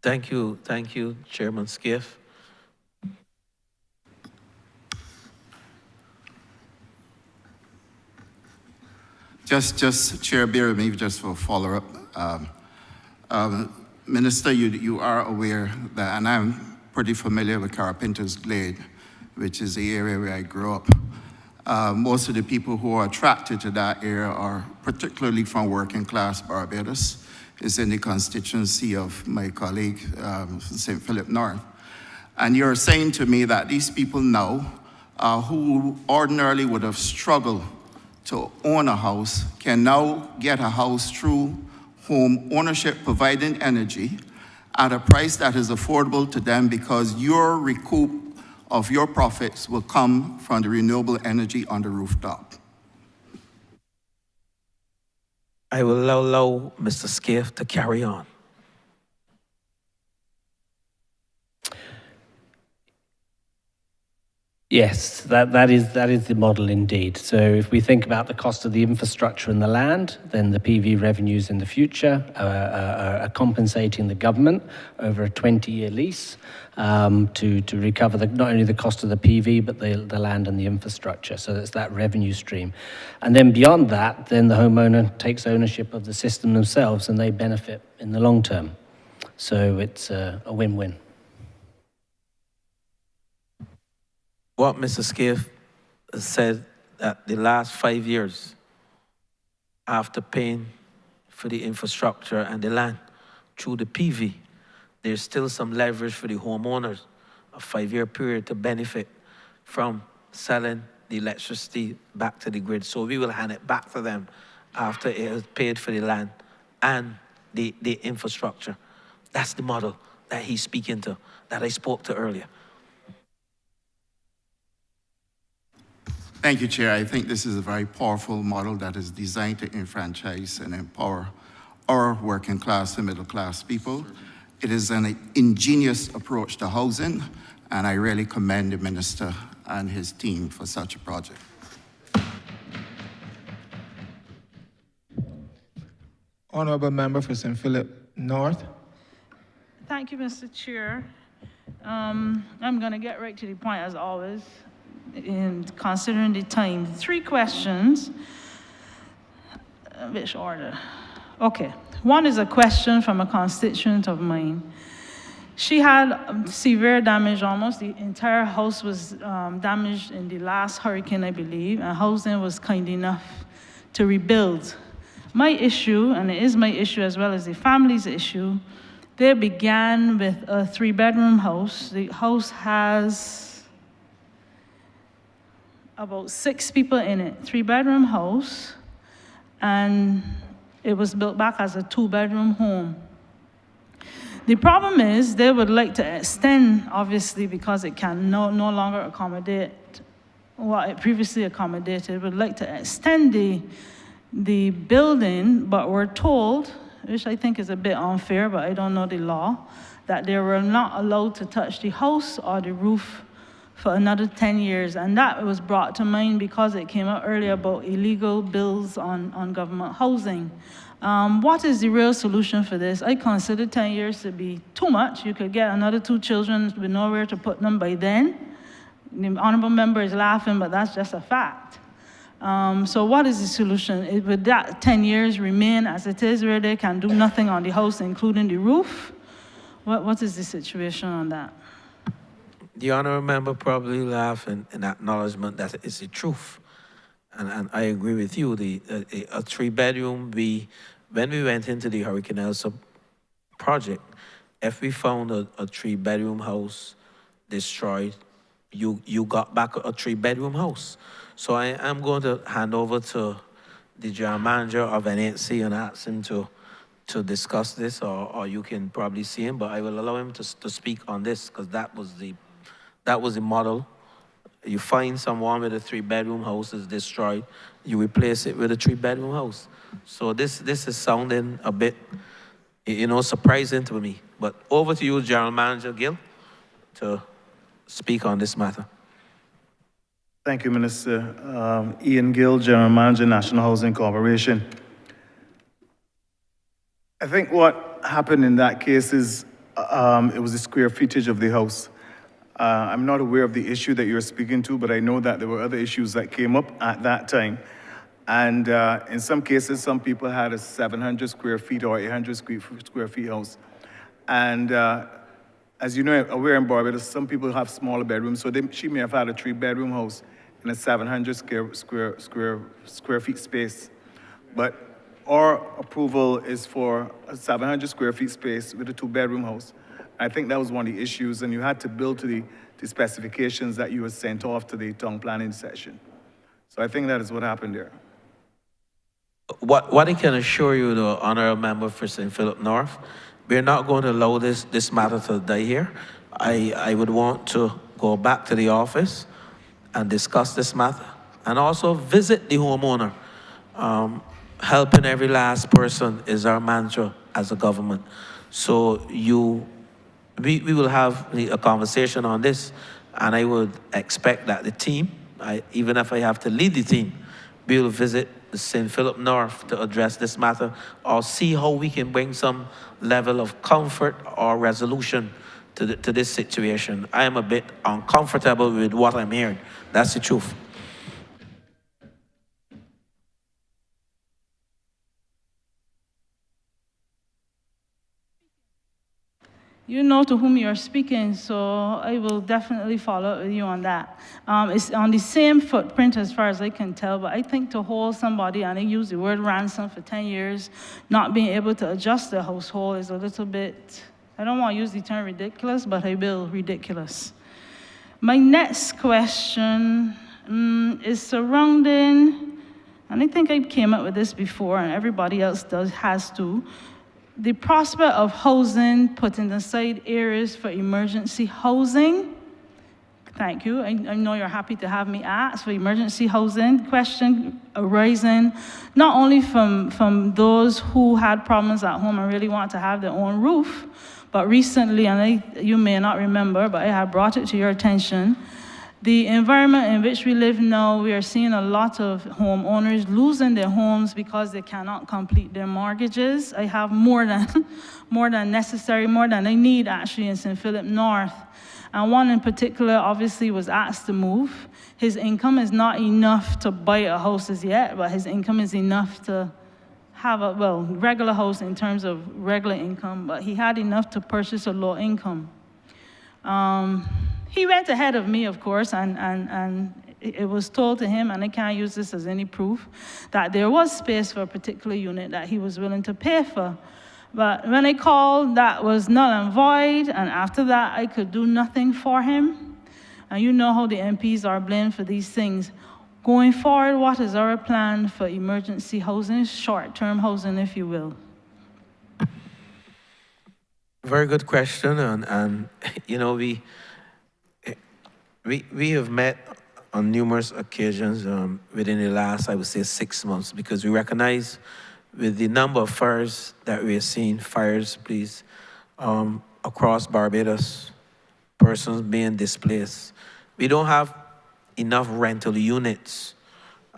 Thank you, Chairman Scaife. Just Chair, bear with me just for a follow-up. Minister, you are aware that, and I'm pretty familiar with Carpenter's Glade, which is the area where I grew up. Most of the people who are attracted to that area are particularly from working class Barbados. It's in the constituency of my colleague, St. Philip North. And you're saying to me that these people now, who ordinarily would have struggled to own a house, can now get a house through home ownership, providing energy at a price that is affordable to them because your recoup of your profits will come from the renewable energy on the rooftop. I will allow Mr. Scaife to carry on. Yes, that is the model indeed. So if we think about the cost of the infrastructure and the land, then the PV revenues in the future are compensating the government over a 20-year lease to recover not only the cost of the PV, but the land and the infrastructure. So that's that revenue stream. And then beyond that, then the homeowner takes ownership of the system themselves and they benefit in the long term. So it's a win-win. What Mr. Scaife said that the last 5 years, after paying for the infrastructure and the land through the PV, there's still some leverage for the homeowners, a 5-year period to benefit from selling the electricity back to the grid. So we will hand it back to them after it has paid for the land and the infrastructure. That's the model that he's speaking to, that I spoke to earlier. Thank you, Chair. I think this is a very powerful model that is designed to enfranchise and empower our working class and middle class people. It is an ingenious approach to housing, and I really commend the Minister and his team for such a project. Honourable Member for St. Philip North. Thank you, Mr. Chair. I'm going to get right to the point, as always. In considering the time, 3 questions. Which order? Okay. One is a question from a constituent of mine. She had severe damage, almost the entire house was damaged in the last hurricane, I believe, and housing was kind enough to rebuild. My issue, and it is my issue as well as the family's issue, they began with a 3-bedroom house. The house has about 6 people in it, 3-bedroom house, and it was built back as a 2-bedroom home. The problem is they would like to extend, obviously, because it can no longer accommodate what it previously accommodated, would like to extend the building, but we're told, which I think is a bit unfair, but I don't know the law, that they were not allowed to touch the house or the roof for another 10 years. And that was brought to mind because it came up earlier about illegal bills on government housing. What is the real solution for this? I consider 10 years to be too much. You could get another 2 children with nowhere to put them by then. The honourable member is laughing, but that's just a fact. So what is the solution? Would that 10 years remain as it is, where they can do nothing on the house, including the roof? What is the situation on that? The honourable member probably laughed in acknowledgement that it's the truth. And I agree with you. A 3-bedroom, when we went into the Hurricane Elsa project, if we found a 3-bedroom house destroyed, you got back a 3-bedroom house. So I am going to hand over to the general manager of NHC and ask him to discuss this, or you can probably see him, but I will allow him to speak on this, because that was the model. You find someone with a 3-bedroom house is destroyed, you replace it with a 3-bedroom house. So this is sounding a bit, surprising to me. But over to you, General Manager Gill, to speak on this matter. Thank you, Minister. Ian Gill, General Manager, National Housing Corporation. I think what happened in that case is it was the square footage of the house. I'm not aware of the issue that you're speaking to, but I know that there were other issues that came up at that time. And in some cases, some people had a 700 square feet or 800 square feet house. And as you know, aware in Barbados, some people have smaller bedrooms, so she may have had a 3-bedroom house in a 700 square feet space. But our approval is for a 700 square feet space with a 2-bedroom house. I think that was one of the issues, and you had to build to the specifications that you were sent off to the town planning session. So I think that is what happened there. What I can assure you, the honorable member for St. Philip North, we're not going to allow this matter to die here. I would want to go back to the office and discuss this matter, and also visit the homeowner. Helping every last person is our mantra as a government. So we will have a conversation on this, and I would expect that the team, even if I have to lead the team, we will visit St. Philip North to address this matter, or see how we can bring some level of comfort or resolution to this situation. I am a bit uncomfortable with what I'm hearing. That's the truth. You know to whom you're speaking, so I will definitely follow up with you on that. It's on the same footprint as far as I can tell, but I think to hold somebody, and I use the word ransom for 10 years, not being able to adjust the household is a little bit, I don't want to use the term ridiculous, but I will, ridiculous. My next question is surrounding, and I think I came up with this before, and everybody else has too, the prospect of housing put in aside areas for emergency housing. Thank you. I know you're happy to have me ask for emergency housing. Question arising not only from those who had problems at home and really want to have their own roof, but recently, and you may not remember, but I have brought it to your attention, the environment in which we live now, we are seeing a lot of homeowners losing their homes because they cannot complete their mortgages. I have more than necessary, more than I need actually in St. Philip North. And one in particular obviously was asked to move. His income is not enough to buy a house as yet, but his income is enough to have a, well, regular house in terms of regular income, but he had enough to purchase a low income. He went ahead of me, of course, and it was told to him, and I can't use this as any proof, that there was space for a particular unit that he was willing to pay for. But when I called, that was null and void, and after that, I could do nothing for him. And you know how the MPs are blamed for these things. Going forward, what is our plan for emergency housing, short-term housing, if you will? Very good question, and you know, we have met on numerous occasions within the last, I would say, 6 months, because we recognize with the number of fires that we are seeing, please, across Barbados, persons being displaced, we don't have enough rental units.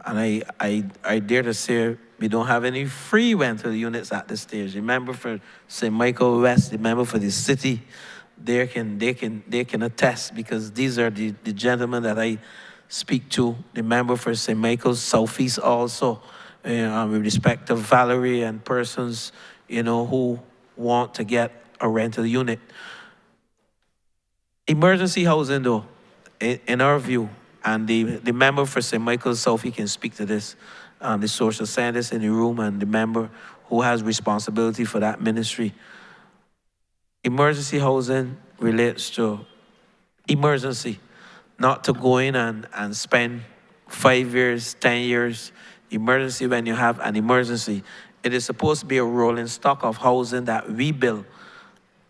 And I dare to say we don't have any free rental units at this stage. Remember for St. Michael West, remember for the city, they can attest, because these are the gentlemen that I speak to, the member for St. Michael's Southeast also, with respect to Valerie and persons, you know, who want to get a rental unit. Emergency housing though, in our view, and the member for St. Michael's South, he can speak to this, the social scientist in the room and the member who has responsibility for that ministry. Emergency housing relates to emergency, not to go in and spend 5 years, 10 years. Emergency when you have an emergency. It is supposed to be a rolling stock of housing that we build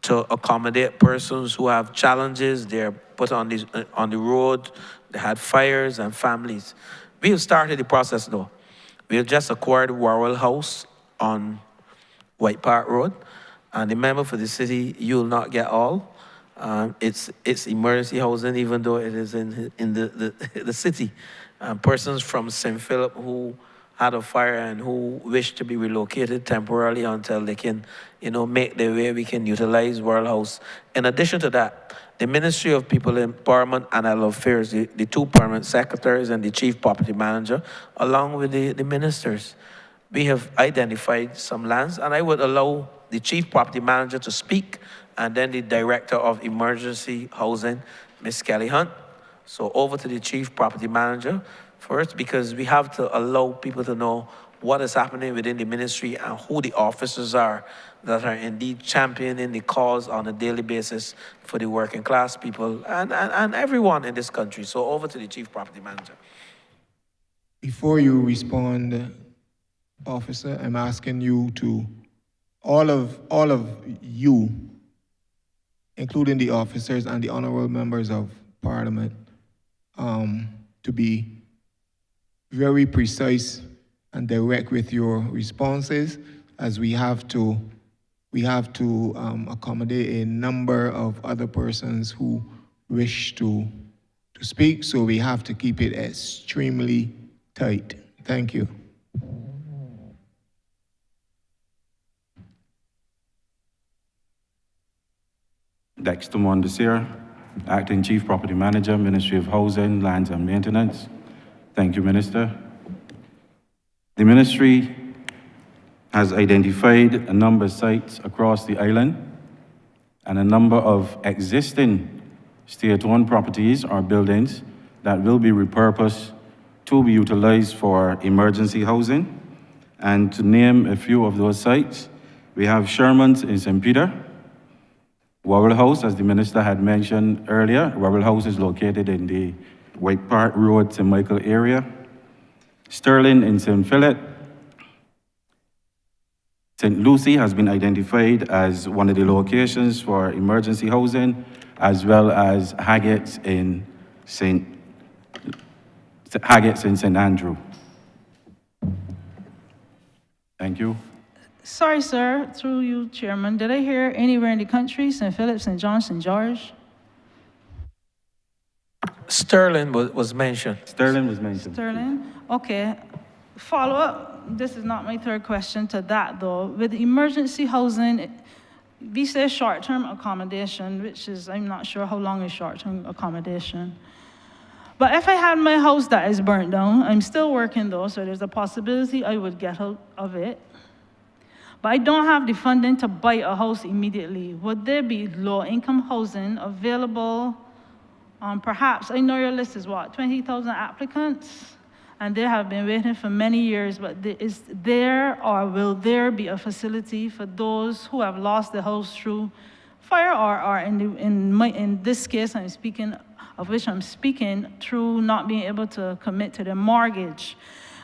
to accommodate persons who have challenges. They're put on the road, they had fires and families. We have started the process though. We have just acquired Warwell House on White Park Road. And the member for the city, you will not get all. It's emergency housing, even though it is in the city. Persons from St. Philip who had a fire and who wish to be relocated temporarily until they can, you know, make their way, we can utilize World House. In addition to that, the Ministry of People Empowerment and Allied Affairs, the two permanent secretaries and the chief property manager, along with the ministers, we have identified some lands, and I would allow the chief property manager to speak, and then the director of emergency housing, Ms. Kelly Hunt. So over to the chief property manager first, because we have to allow people to know what is happening within the ministry and who the officers are that are indeed championing the cause on a daily basis for the working class people and everyone in this country. So over to the Chief Property Manager. Before you respond, officer, I'm asking you to, all of you, including the officers and the honorable members of parliament, to be very precise and direct with your responses, as we have to accommodate a number of other persons who wish to speak, so we have to keep it extremely tight. Thank you. Dexter Mondesir, Acting Chief Property Manager, Ministry of Housing, Lands and Maintenance. Thank you, Minister. The Ministry has identified a number of sites across the island and a number of existing state-owned properties or buildings that will be repurposed to be utilized for emergency housing. And to name a few of those sites, we have Sherman's in St. Peter, Worrell House, as the Minister had mentioned earlier. Worrell House is located in the White Park Road, St. Michael area. Sterling in St. Philip. St. Lucie has been identified as one of the locations for emergency housing, as well as Haggett's in St. Andrew. Thank you. Sorry, sir, through you, Chairman. Did I hear anywhere in the country, St. Philip, St. John, St. George? Sterling was mentioned. Sterling was mentioned. Sterling? Okay. Follow up. This is not my third question to that, though. With emergency housing, we say short-term accommodation, which is, I'm not sure how long is short-term accommodation. But if I had my house that is burnt down, I'm still working though, so there's a possibility I would get out of it. But I don't have the funding to buy a house immediately. Would there be low-income housing available? Perhaps, I know your list is what, 20,000 applicants? And they have been waiting for many years, but is there or will there be a facility for those who have lost their house through fire or in this case I'm speaking, of which I'm speaking, through not being able to commit to their mortgage?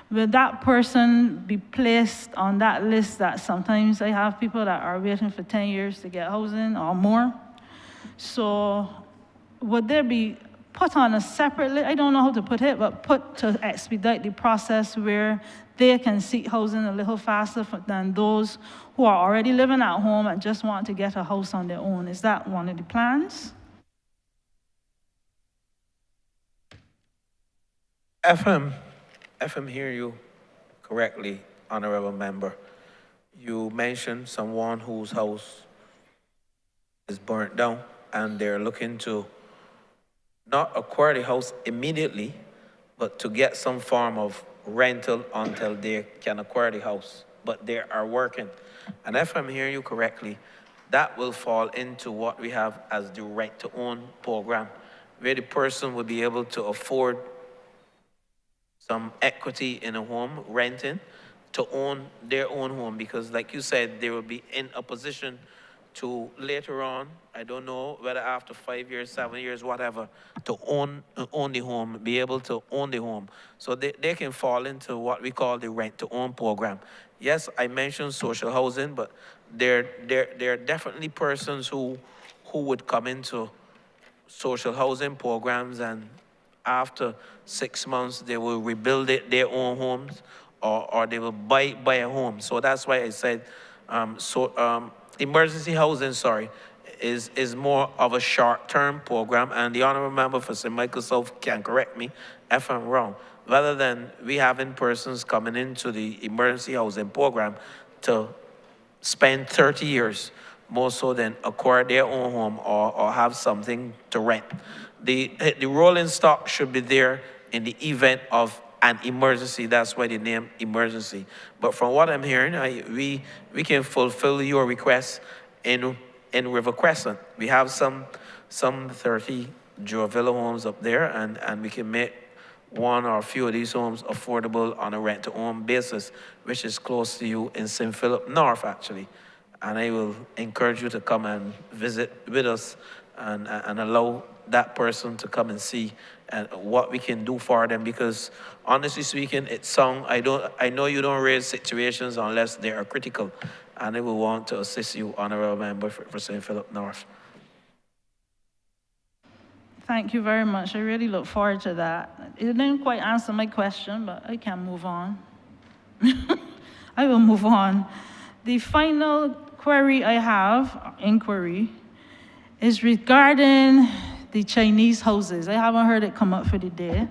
Will that person be placed on that list that sometimes I have people that are waiting for 10 years to get housing or more? So would there be put on a separate list? I don't know how to put it, but put to expedite the process where they can seek housing a little faster than those who are already living at home and just want to get a house on their own. Is that one of the plans? If I'm hearing you correctly, Honourable Member, you mentioned someone whose house is burnt down and they're looking to not acquire the house immediately, but to get some form of rental until they can acquire the house, but they are working. And if I'm hearing you correctly, that will fall into what we have as the rent-to-own program, where the person will be able to afford some equity in a home, renting, to own their own home, because like you said, they will be in a position to later on, I don't know whether after 5 years, 7 years, whatever, to own the home, be able to own the home. So they can fall into what we call the rent-to-own program. Yes, I mentioned social housing, but there are definitely persons who would come into social housing programs, and after 6 months, they will rebuild their own homes, or they will buy a home. So that's why I said, emergency housing, is more of a short-term program, and the Honourable Member for St. Michael South can correct me if I'm wrong. Rather than we having persons coming into the emergency housing program to spend 30 years, more so than acquire their own home or have something to rent. The rolling stock should be there in the event of an emergency. That's why the name emergency. But from what I'm hearing, we can fulfill your request in River Crescent. We have some 30 Joe Villa homes up there, and we can make one or a few of these homes affordable on a rent-to-own basis, which is close to you in St. Philip North, actually. And I will encourage you to come and visit with us and allow that person to come and see what we can do for them, because honestly speaking, I know you don't raise situations unless they are critical, and I will want to assist you, Honourable Member for St. Philip North. Thank you very much. I really look forward to that. It didn't quite answer my question, but I can move on. I will move on. The final inquiry, is regarding the Chinese houses. I haven't heard it come up for the day.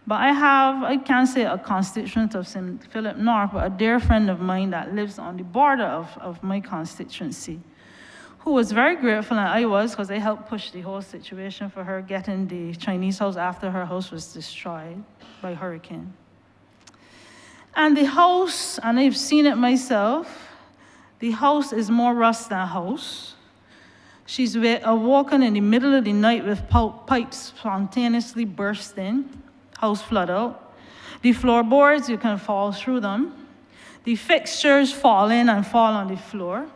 But I can't say a constituent of St. Philip North, but a dear friend of mine that lives on the border of my constituency, who was very grateful, and I was, because I helped push the whole situation for her getting the Chinese house after her house was destroyed by hurricane. And the house, and I've seen it myself, the house is more rust than house. She's walking in the middle of the night with pipes spontaneously bursting, house flood out. The floorboards, you can fall through them. The fixtures fall in and fall on the floor.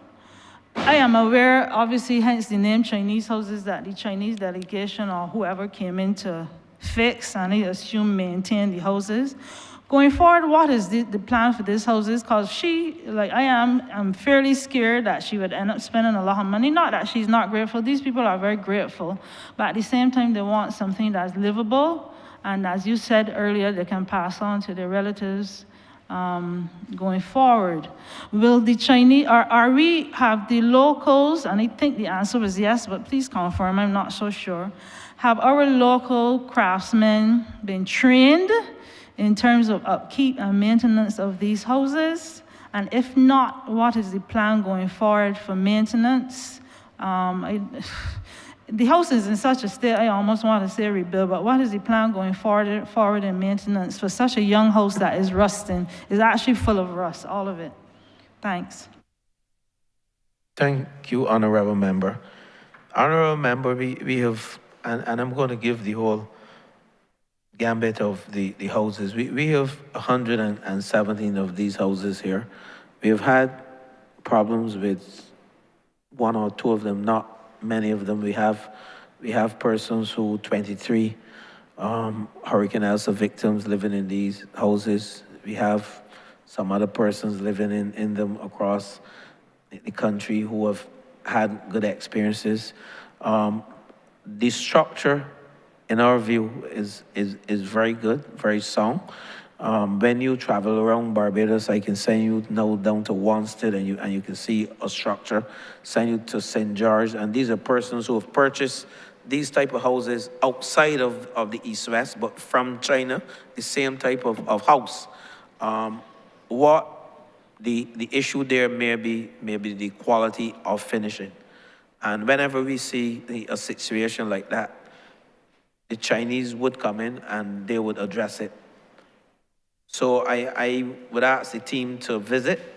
I am aware, obviously, hence the name Chinese houses, that the Chinese delegation or whoever came in to fix and I assume maintain the houses. Going forward, what is the plan for these houses? Because she, like I'm fairly scared that she would end up spending a lot of money. Not that she's not grateful. These people are very grateful. But at the same time, they want something that's livable. And as you said earlier, they can pass on to their relatives going forward. Will the Chinese, have the locals, and I think the answer was yes, but please confirm, I'm not so sure. Have our local craftsmen been trained in terms of upkeep and maintenance of these houses? And if not, what is the plan going forward for maintenance? The house is in such a state, I almost want to say rebuild, but what is the plan going forward in maintenance for such a young house that is rusting, is actually full of rust, all of it? Thanks. Thank you, Honourable Member. Honourable Member, we have, and I'm going to give the whole gambit of the houses. We have 117 of these houses here. We have had problems with one or two of them, not many of them. We have persons who 23 Hurricane Elsa victims living in these houses. We have some other persons living in them across the country who have had good experiences. The structure, in our view, is very good, very sound. When you travel around Barbados, I can send you now down to Wanstead, and you can see a structure. Send you to St. George, and these are persons who have purchased these type of houses outside of the East-West, but from China, the same type of house. What the issue there may be the quality of finishing. And whenever we see a situation like that, the Chinese would come in and they would address it. So I would ask the team to visit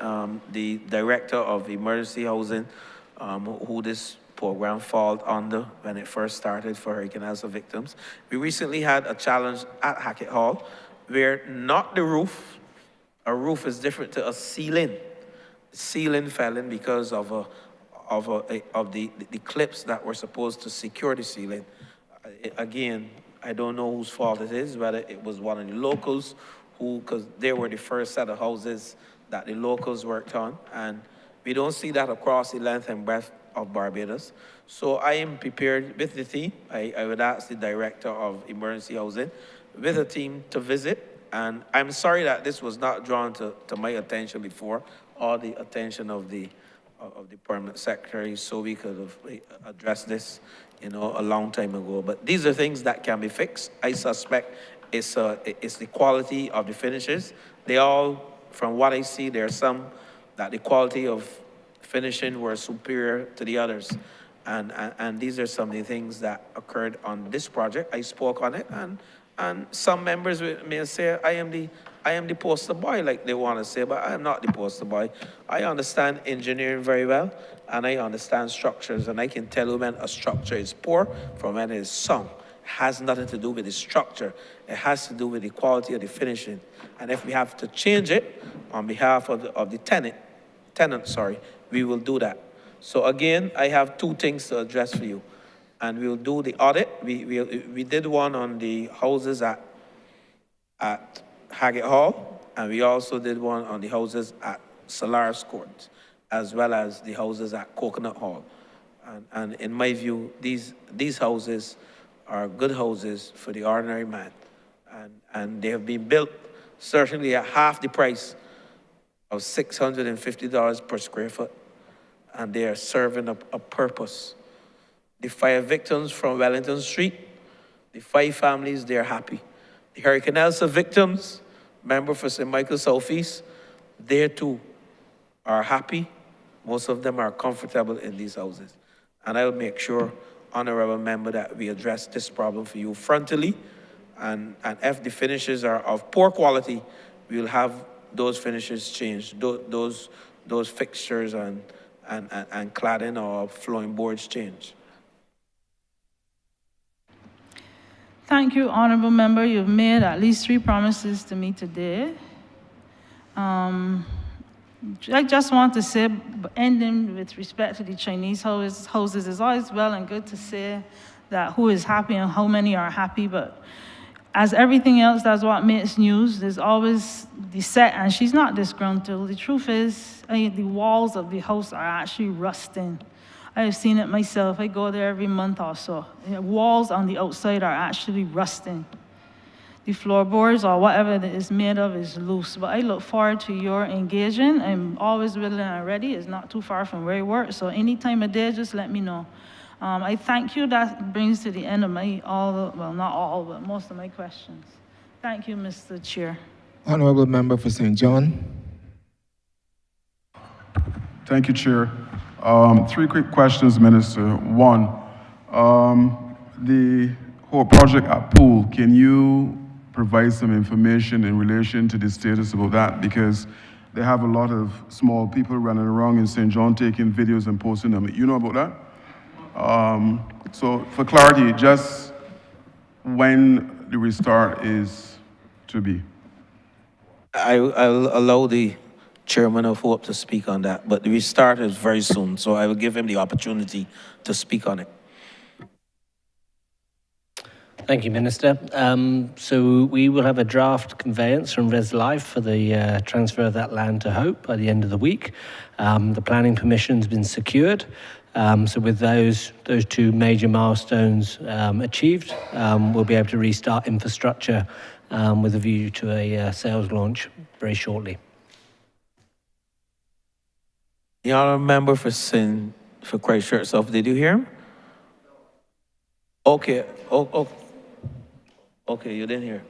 the director of emergency housing, who this program falls under when it first started for Hurricane Elsa victims. We recently had a challenge at Hackett Hall where not the roof, a roof is different to a ceiling. The ceiling fell in because of the clips that were supposed to secure the ceiling. Again, I don't know whose fault it is, whether it was one of the locals because they were the first set of houses that the locals worked on, and we don't see that across the length and breadth of Barbados. So I am prepared with the team. I would ask the director of emergency housing with a team to visit, and I'm sorry that this was not drawn to my attention before, or the attention of the permanent secretary, so we could have addressed this, a long time ago. But these are things that can be fixed. I suspect it's the quality of the finishes. They all, from what I see, there are some that the quality of finishing were superior to the others. And these are some of the things that occurred on this project. I spoke on it, and some members may say, I am the poster boy, like they want to say, but I am not the poster boy. I understand engineering very well, and I understand structures, and I can tell you when a structure is poor from when it is sound. has nothing to do with the structure. It has to do with the quality of the finishing. And if we have to change it on behalf of the tenant, we will do that. So again, I have two things to address for you. And we'll do the audit. We did one on the houses at Haggett Hall, and we also did one on the houses at Solaris Court, as well as the houses at Coconut Hall. And in my view, these houses are good houses for the ordinary man. And they have been built certainly at half the price of $650 per square foot. And they are serving a purpose. The fire victims from Wellington Street, the 5 families, they're happy. The Hurricane Elsa victims, member for St. Michael Southeast, they too are happy. Most of them are comfortable in these houses. And I will make sure, Honourable Member, that we address this problem for you frontally. And if the finishes are of poor quality, we will have those finishes changed, those fixtures and cladding or flooring boards changed. Thank you, Honourable Member. You've made at least 3 promises to me today. I just want to say, ending with respect to the Chinese houses, it's always well and good to say that who is happy and how many are happy, but as everything else, that's what makes news. There's always the set, and she's not disgruntled. The truth is, the walls of the house are actually rusting. I've seen it myself. I go there every month or so. The walls on the outside are actually rusting. The floorboards or whatever it is made of is loose. But I look forward to your engaging. I'm always willing and ready. It's not too far from where I work. So any time of day, just let me know. I thank you. That brings to the end of my, well, not all, but most of my questions. Thank you, Mr. Chair. Honourable Member for St. John. Thank you, Chair. 3 quick questions, Minister. 1, the whole project at Pool, can you provide some information in relation to the status about that? Because they have a lot of small people running around in St. John taking videos and posting them. You know about that? So for clarity, just when the restart is to be. I'll allow the Chairman of Hope to speak on that, but the restart is very soon, so I will give him the opportunity to speak on it. Thank you, Minister. So we will have a draft conveyance from Res Life for the transfer of that land to Hope by the end of the week. The planning permission's been secured. So with those 2 major milestones achieved, we'll be able to restart infrastructure with a view to a sales launch very shortly. The Honourable Member for Christchurch South, did you hear him? Okay. Okay, you didn't hear.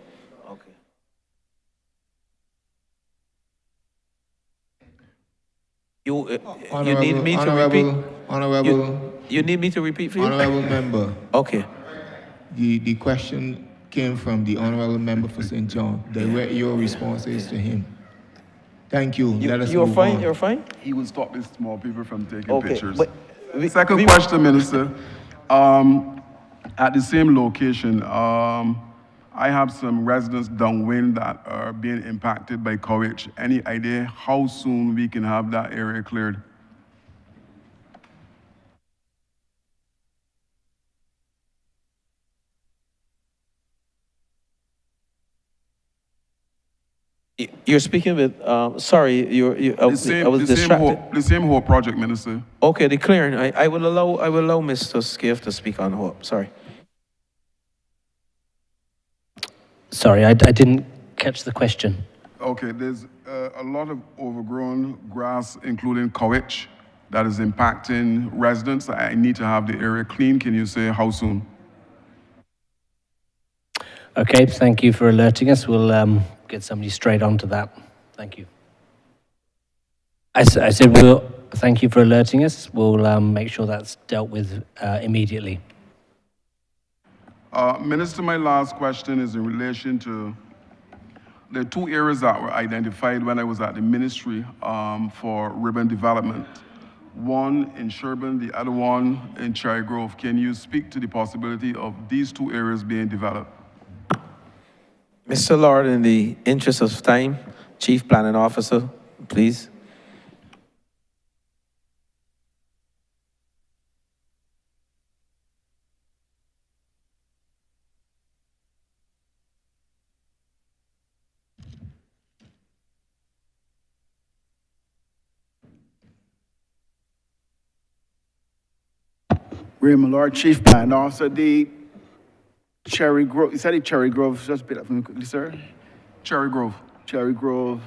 Okay. You need me to repeat? You need me to repeat for you? Honourable Member. Okay. The question came from the Honourable Member for St. John. Direct your responses to him. Thank you. Let us move on. You're fine? He will stop these small people from taking pictures. But Second question, Minister. At the same location, I have some residents downwind that are being impacted by coverage. Any idea how soon we can have that area cleared? You're speaking with, sorry, I was distracted. The same Hope project, Minister. Okay, the clearing. I will allow Mr. Skiff to speak on Hope. Sorry. Sorry, I didn't catch the question. Okay, there's a lot of overgrown grass, including coverage, that is impacting residents. I need to have the area clean. Can you say how soon? Okay, thank you for alerting us. We'll get somebody straight onto that. Thank you. I said thank you for alerting us. We'll make sure that's dealt with immediately. Minister, my last question is in relation to the 2 areas that were identified when I was at the ministry for urban development. one in Sherburne, the other one in Cherry Grove. Can you speak to the possibility of these two areas being developed? Mr. Lord, in the interest of time, Chief Planning Officer, please. Raymond Lord, Chief Planning Officer, the Cherry Grove, you said the Cherry Grove, just a bit of me quickly, sir. Cherry Grove. Cherry Grove,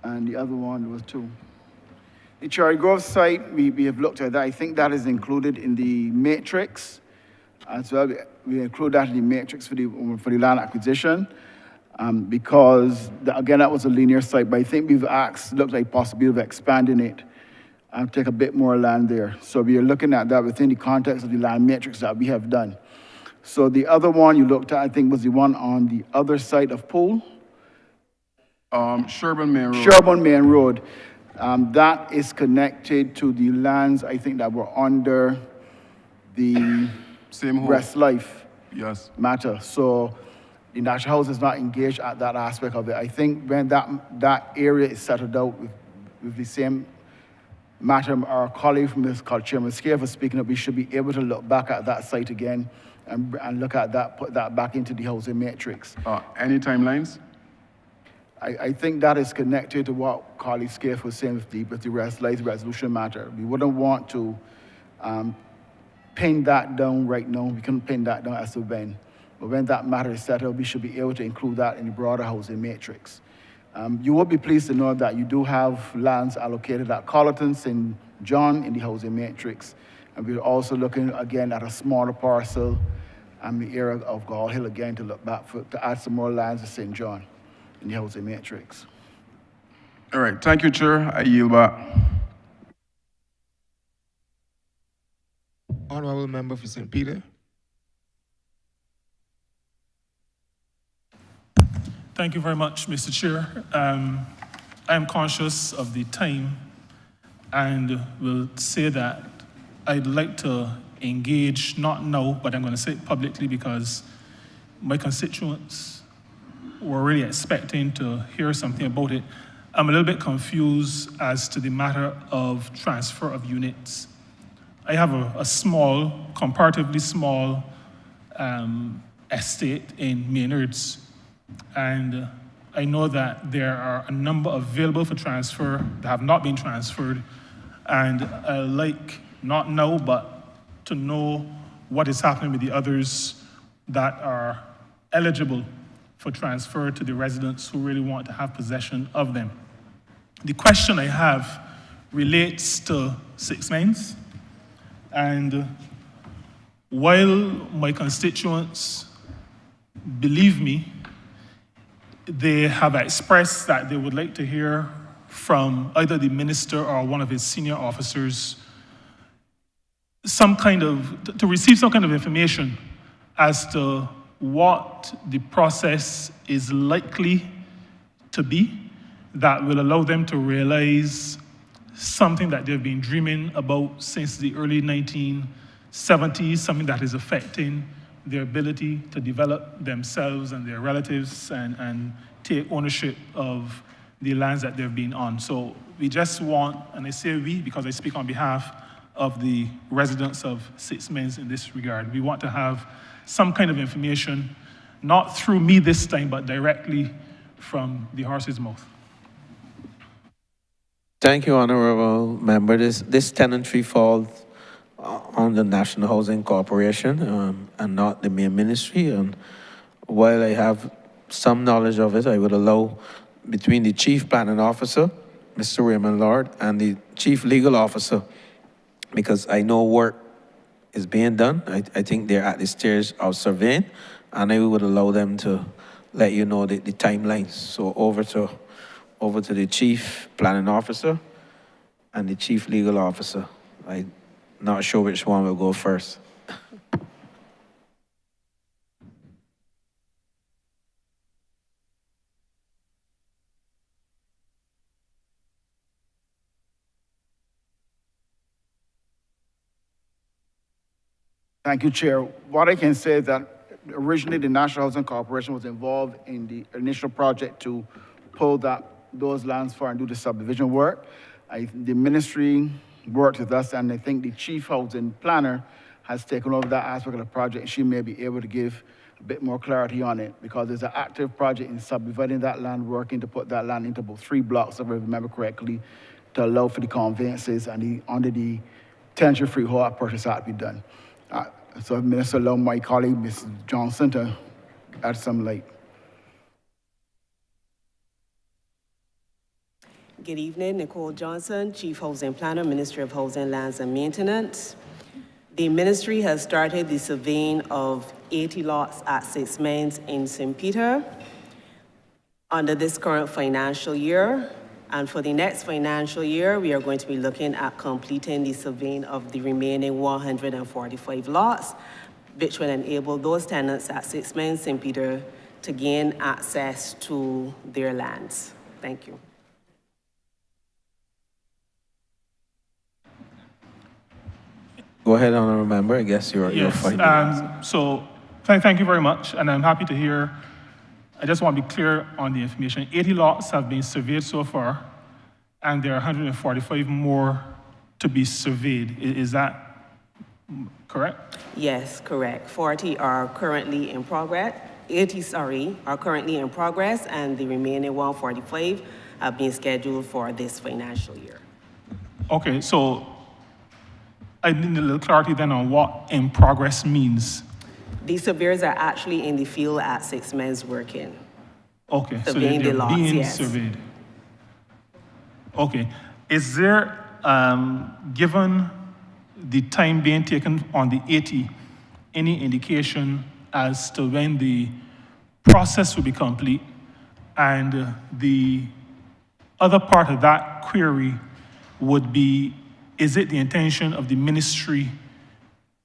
and the other one was two. The Cherry Grove site, we have looked at that. I think that is included in the matrix. As well, we include that in the matrix for the land acquisition. Because, again, that was a linear site, but I think we've looked like possibility of expanding it and take a bit more land there. So we are looking at that within the context of the land matrix that we have done. So the other one you looked at, I think, was the one on the other side of Poole. Sherburne Main Road. Sherburne Main Road. That is connected to the lands, I think, that were under the Rest Life matter. So the National House is not engaged at that aspect of it. I think when that area is settled out with the same matter, our colleague from this called Chairman Scare for speaking up, we should be able to look back at that site again and look at that, put that back into the housing matrix. Any timelines? I think that is connected to what colleague Scare was saying with the Rest Life resolution matter. We wouldn't want to pin that down right now. We couldn't pin that down as to when. But when that matter is settled, we should be able to include that in the broader housing matrix. You will be pleased to know that you do have lands allocated at Colleton, St. John in the housing matrix. And we're also looking again at a smaller parcel and the area of Gall Hill again to look back to add some more lands to St. John in the housing matrix. All right, thank you, Chair. I yield back. Honourable Member for St. Peter. Thank you very much, Mr. Chair. I am conscious of the time and will say that I'd like to engage, not now, but I'm going to say it publicly because my constituents were really expecting to hear something about it. I'm a little bit confused as to the matter of transfer of units. I have a small, comparatively small estate in Maynards, and I know that there are a number available for transfer that have not been transferred, and I like, not now, but to know what is happening with the others that are eligible for transfer to the residents who really want to have possession of them. The question I have relates to 6 Mines, and while my constituents believe me, they have expressed that they would like to hear from either the minister or one of his senior officers to receive some kind of information as to what the process is likely to be that will allow them to realize something that they've been dreaming about since the early 1970s, something that is affecting their ability to develop themselves and their relatives and take ownership of the lands that they've been on. So we just want, and I say we because I speak on behalf of the residents of 6 Mines in this regard. We want to have some kind of information, not through me this time, but directly from the horse's mouth. Thank you, Honourable Member. This tenantry falls on the National Housing Corporation and not the main ministry. And while I have some knowledge of it, I would allow between the Chief Planning Officer, Mr. Raymond Lord, and the Chief Legal Officer, because I know work is being done. I think they're at the stage of surveying, and I would allow them to let you know the timelines. So over to the Chief Planning Officer and the Chief Legal Officer. I'm not sure which one will go first. Thank you, Chair. What I can say is that originally the National Housing Corporation was involved in the initial project to pull those lands for and do the subdivision work. The ministry worked with us, and I think the chief housing planner has taken over that aspect of the project, and she may be able to give a bit more clarity on it, because there's an active project in subdividing that land, working to put that land into about 3 blocks, if I remember correctly, to allow for the conveyances and under the tenure-free hold purchase act to be done. So Minister, allow my colleague, Mrs. Johnson, to add some light. Good evening, Nicole Johnson, Chief Housing Planner, Ministry of Housing, Lands and Maintenance. The ministry has started the surveying of 80 lots at 6 Mains in St. Peter under this current financial year. And for the next financial year, we are going to be looking at completing the surveying of the remaining 145 lots, which will enable those tenants at 6 Mains, St. Peter, to gain access to their lands. Thank you. Go ahead, Honourable Member. I guess you're fine. So thank you very much, and I'm happy to hear. I just want to be clear on the information. 80 lots have been surveyed so far, and there are 145 more to be surveyed. Is that correct? Yes, correct. 40 are currently in progress. 80, are currently in progress, and the remaining 145 have been scheduled for this financial year. Okay, so I need a little clarity then on what in progress means. These surveyors are actually in the field at 6 Mains working. Okay, so surveying they're the lots, being yes. surveyed. Okay, is there, given the time being taken on the 80, any indication as to when the process will be complete? And the other part of that query would be, is it the intention of the ministry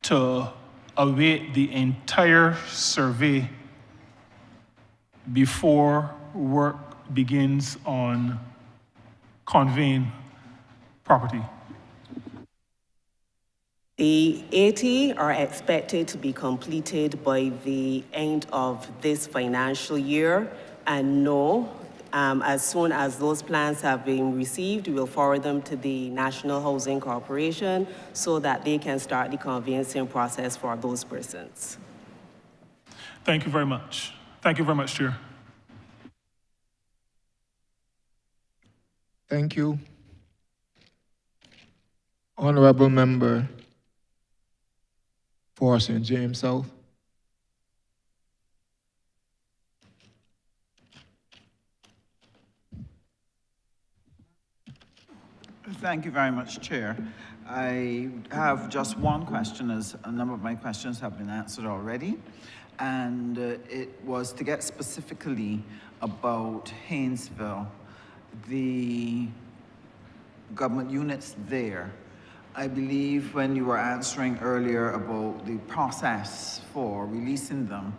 to await the entire survey before work begins on conveying property? The 80 are expected to be completed by the end of this financial year, and no, as soon as those plans have been received, we will forward them to the National Housing Corporation so that they can start the conveyancing process for those persons. Thank you very much. Thank you very much, Chair. Thank you. Honourable Member for St. James South. Thank you very much, Chair. I have just one question, as a number of my questions have been answered already. And it was to get specifically about Haynesville, the government units there. I believe when you were answering earlier about the process for releasing them,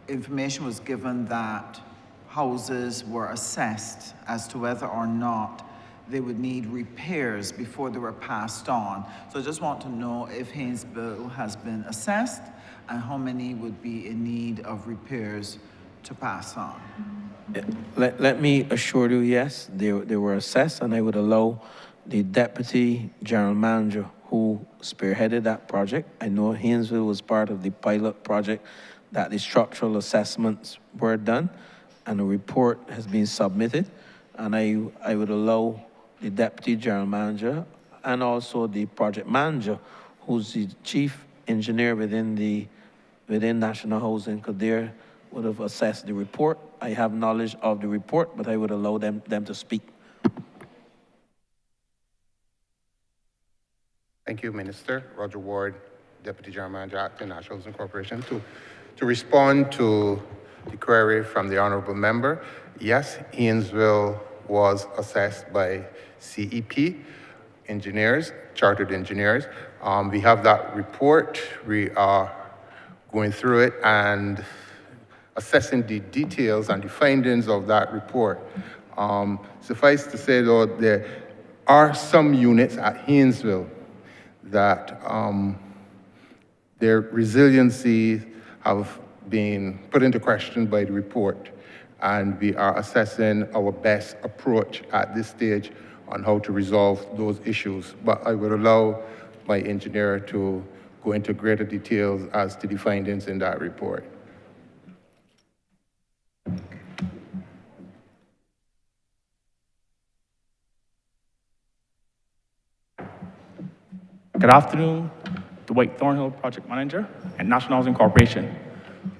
information was given that houses were assessed as to whether or not they would need repairs before they were passed on. So I just want to know if Haynesville has been assessed and how many would be in need of repairs to pass on. Let me assure you, yes, they were assessed, and I would allow the Deputy General Manager who spearheaded that project. I know Haynesville was part of the pilot project that the structural assessments were done, and a report has been submitted, and I would allow the Deputy General Manager and also the project manager, who's the chief engineer within National Housing, because they would have assessed the report. I have knowledge of the report, but I would allow them to speak. Thank you, Minister. Roger Ward, Deputy General Manager, Acting National Housing Corporation. To respond to the query from the Honourable Member, yes, Haynesville was assessed by CEP engineers, chartered engineers. We have that report. We are going through it and assessing the details and the findings of that report. Suffice to say, though, there are some units at Haynesville that Their resiliency have been put into question by the report, and we are assessing our best approach at this stage on how to resolve those issues. But I would allow my engineer to go into greater details as to the findings in that report. Good afternoon, Dwight Thornhill, Project Manager at National Housing Corporation.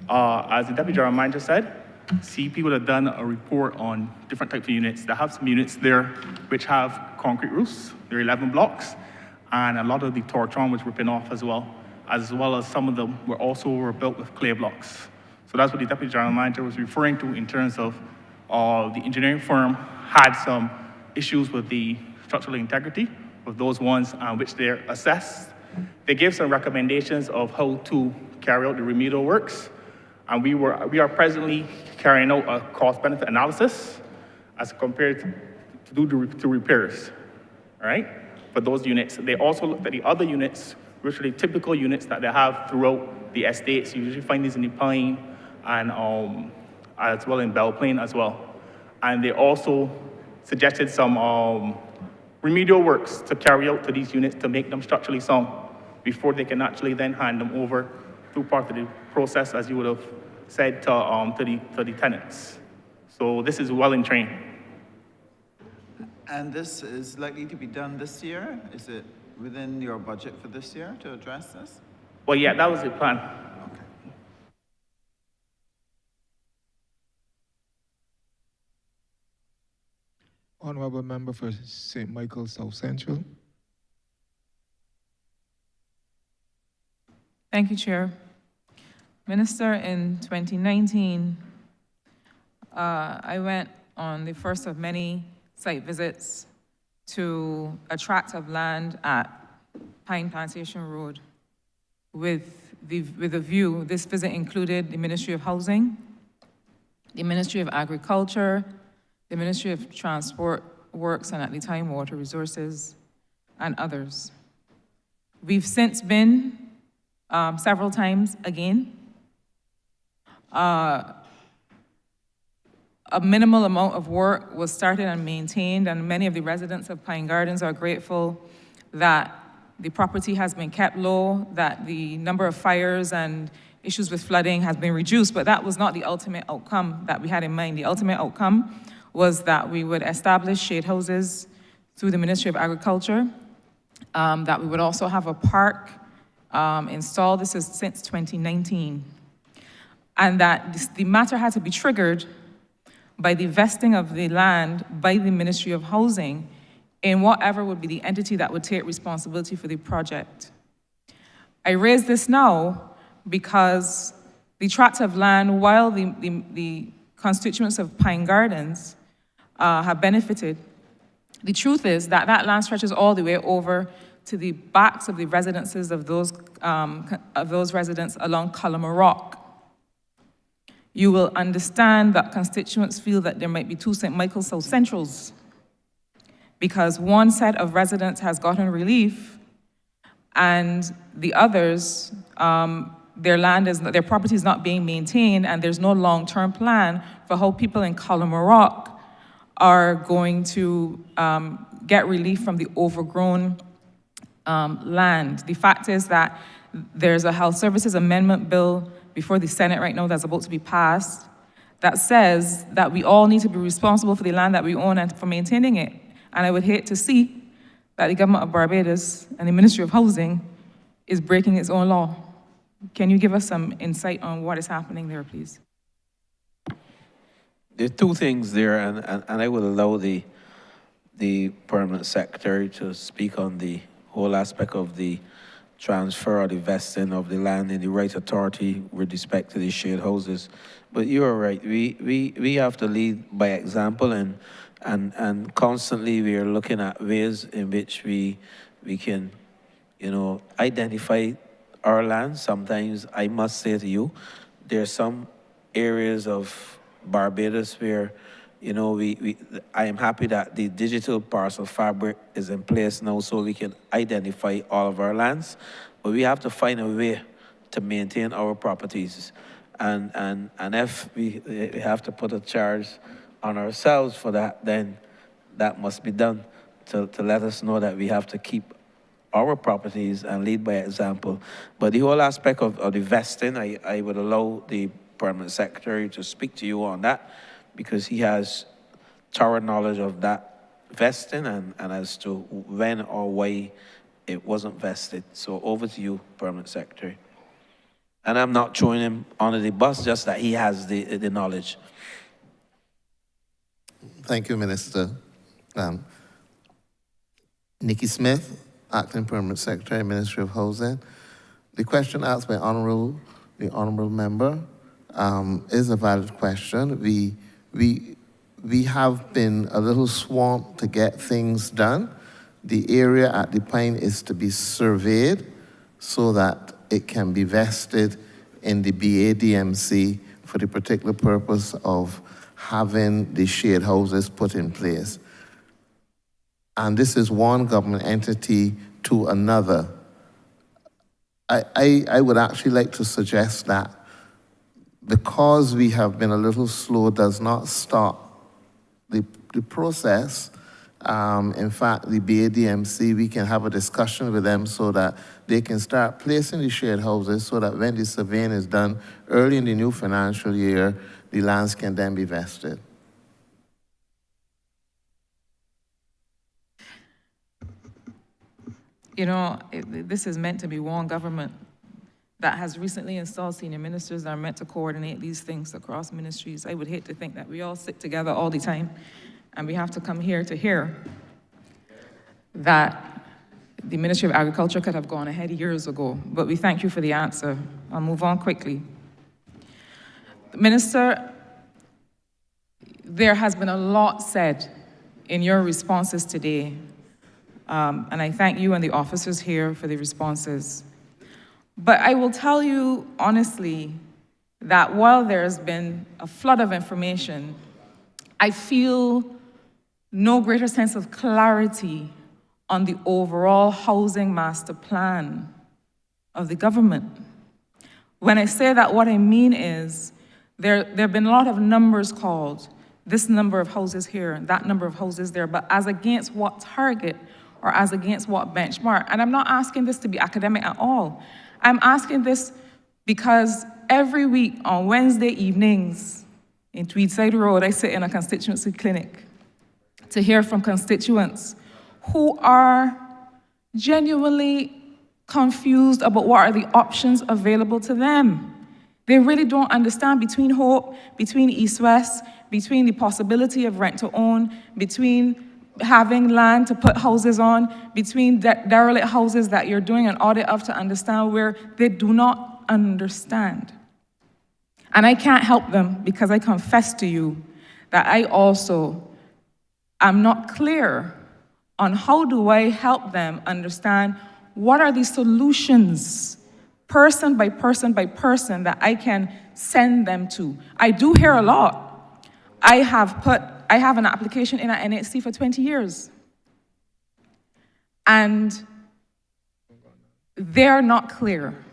As the Deputy General Manager said, CP would have done a report on different types of units. They have some units there which have concrete roofs. There are 11 blocks, and a lot of the tortron was ripping off as well as some of them were built with clay blocks. So that's what the Deputy General Manager was referring to in terms of the engineering firm had some issues with the structural integrity of those ones which they assessed. They gave some recommendations of how to carry out the remedial works, and we are presently carrying out a cost-benefit analysis as compared to do the repairs, all right? For those units, they also looked at the other units, which are the typical units that they have throughout the estates. You usually find these in the Pine and as well in Belle Plaine as well. And they also suggested some remedial works to carry out to these units to make them structurally sound before they can actually then hand them over through part of the process, as you would have said, to the tenants. So this is well in train. And this is likely to be done this year? Is it within your budget for this year to address this? Well, yeah, that was the plan. Honourable Member for St. Michael South Central. Thank you, Chair. Minister, in 2019, I went on the first of many site visits to a tract of land at Pine Plantation Road with a view. This visit included the Ministry of Housing, the Ministry of Agriculture, the Ministry of Transport Works, and at the time, Water Resources, and others. We've since been several times again. A minimal amount of work was started and maintained, and many of the residents of Pine Gardens are grateful that the property has been kept low, that the number of fires and issues with flooding has been reduced, but that was not the ultimate outcome that we had in mind. The ultimate outcome was that we would establish shade houses through the Ministry of Agriculture, that we would also have a park installed. This is since 2019. And that the matter had to be triggered by the vesting of the land by the Ministry of Housing in whatever would be the entity that would take responsibility for the project. I raise this now because the tract of land, while the constituents of Pine Gardens have benefited, the truth is that that land stretches all the way over to the backs of the residences of those residents along Cullimer Rock. You will understand that constituents feel that there might be two St. Michael South Centrals because one set of residents has gotten relief and the others, their property is not being maintained and there's no long-term plan for how people in Cullimer Rock are going to get relief from the overgrown land. The fact is that there's a Health Services Amendment Bill before the Senate right now that's about to be passed that says that we all need to be responsible for the land that we own and for maintaining it. And I would hate to see that the government of Barbados and the Ministry of Housing is breaking its own law. Can you give us some insight on what is happening there, please? There are two things there, and I will allow the Permanent Secretary to speak on the whole aspect of the transfer or the vesting of the land in the right authority with respect to the shade houses. But you're right, we have to lead by example, and constantly we are looking at ways in which we can, identify our land. Sometimes I must say to you, there are some areas of Barbados where, I am happy that the digital parcel fabric is in place now so we can identify all of our lands, but we have to find a way to maintain our properties. And if we have to put a charge on ourselves for that, then that must be done to let us know that we have to keep our properties and lead by example. But the whole aspect of the vesting, I would allow the Permanent Secretary to speak to you on that, because he has thorough knowledge of that vesting and as to when or why it wasn't vested. So over to you, Permanent Secretary. And I'm not throwing him under the bus, just that he has the knowledge. Thank you, Minister. Nikki Smith, Acting Permanent Secretary, Ministry of Housing. The question asked by the Honourable Member is a valid question. We have been a little swamped to get things done. The area at the Pine is to be surveyed so that it can be vested in the BADMC for the particular purpose of having the shade houses put in place. And this is one government entity to another. I would actually like to suggest that because we have been a little slow does not stop the process. In fact, the BADMC, we can have a discussion with them so that they can start placing the shared houses so that when the surveying is done early in the new financial year, the lands can then be vested. You know, this is meant to be one government that has recently installed senior ministers that are meant to coordinate these things across ministries. I would hate to think that we all sit together all the time and we have to come here to hear that the Ministry of Agriculture could have gone ahead years ago. But we thank you for the answer. I'll move on quickly. Minister, there has been a lot said in your responses today. And I thank you and the officers here for the responses. But I will tell you honestly that while there's been a flood of information, I feel no greater sense of clarity on the overall housing master plan of the government. When I say that, what I mean is there have been a lot of numbers called, this number of houses here, that number of houses there, but as against what target or as against what benchmark? And I'm not asking this to be academic at all. I'm asking this because every week on Wednesday evenings in Tweedside Road, I sit in a constituency clinic to hear from constituents who are genuinely confused about what are the options available to them. They really don't understand between Hope, between East-West, between the possibility of rent-to-own, between having land to put houses on, between derelict houses that you're doing an audit of to understand where they do not understand. And I can't help them because I confess to you that I also am not clear on how do I help them understand what are the solutions, person by person by person, that I can send them to. I do hear a lot. I have an application in at NHC for 20 years. And they're not clear.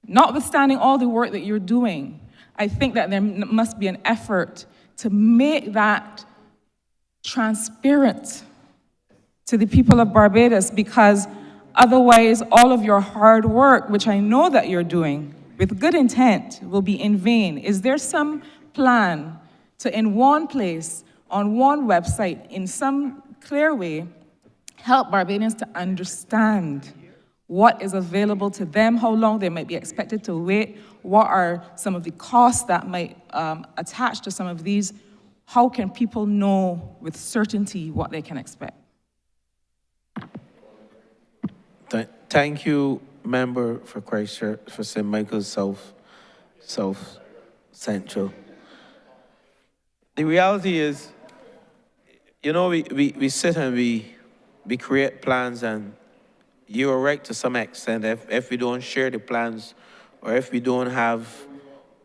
Notwithstanding all the work that you're doing, I think that there must be an effort to make that transparent to the people of Barbados, because otherwise all of your hard work, which I know that you're doing with good intent, will be in vain. Is there some plan to, in one place, on one website, in some clear way, help Barbadians to understand what is available to them, how long they might be expected to wait, what are some of the costs that might attach to some of these? How can people know with certainty what they can expect? Thank you, member for Christchurch, for St. Michael's South Central. The reality is, you know, we sit and we create plans, and you're right to some extent. If we don't share the plans, or if we don't have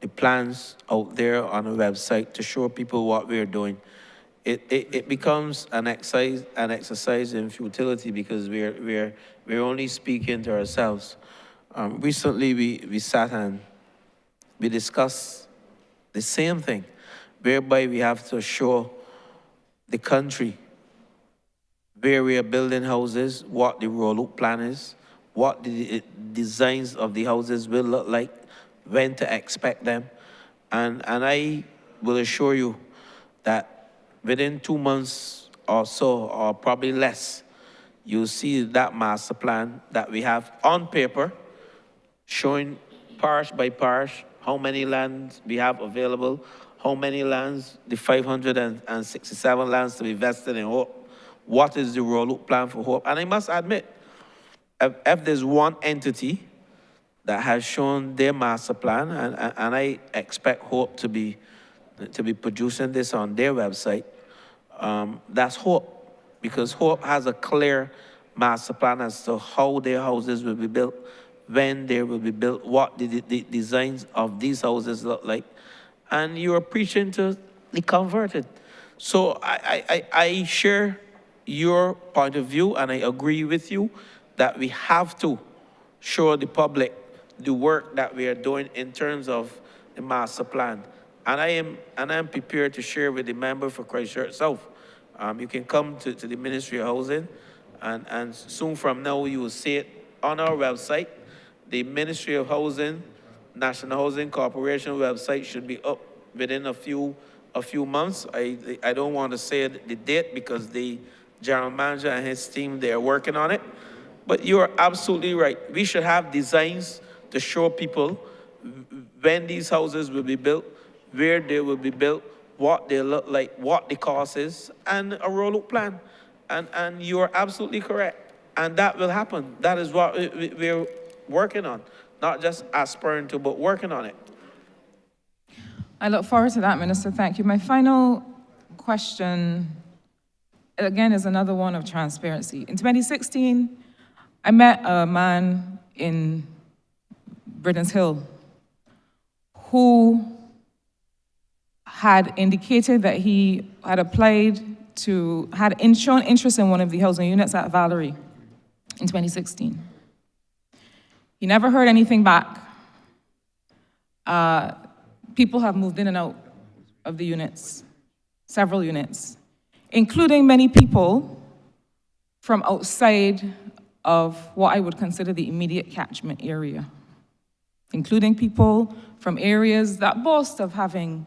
the plans out there on a website to show people what we're doing, it becomes an exercise in futility, because we're only speaking to ourselves. Recently, we sat and we discussed the same thing, whereby we have to show the country where we are building houses, what the roll-up plan is, what the designs of the houses will look like, when to expect them. And I will assure you that within 2 months or so, or probably less, you'll see that master plan that we have on paper, showing parish by parish how many lands we have available, how many lands, the 567 lands to be vested in Hope, what is the roll-up plan for Hope. And I must admit, if there's one entity that has shown their master plan, and I expect Hope to be producing this on their website, that's Hope, because Hope has a clear master plan as to how their houses will be built, when they will be built, what the designs of these houses look like, and you're preaching to the converted. So I share your point of view, and I agree with you that we have to show the public the work that we are doing in terms of the master plan. And I am prepared to share with the member for Christchurch South. You can come to the Ministry of Housing, and soon from now you will see it on our website. The Ministry of Housing, National Housing Corporation website should be up within a few months. I don't want to say the date because the general manager and his team, they're working on it. But you're absolutely right. We should have designs to show people when these houses will be built, where they will be built, what they look like, what the cost is, and a roll-up plan. And you're absolutely correct. And that will happen. That is what we're working on. Not just aspiring to, but working on it. I look forward to that, Minister. Thank you. My final question, again, is another one of transparency. In 2016, I met a man in Britain's Hill who had indicated that he had shown interest in one of the housing units at Valerie in 2016. He never heard anything back. People have moved in and out of the units, several units, including many people from outside of what I would consider the immediate catchment area, including people from areas that boast of having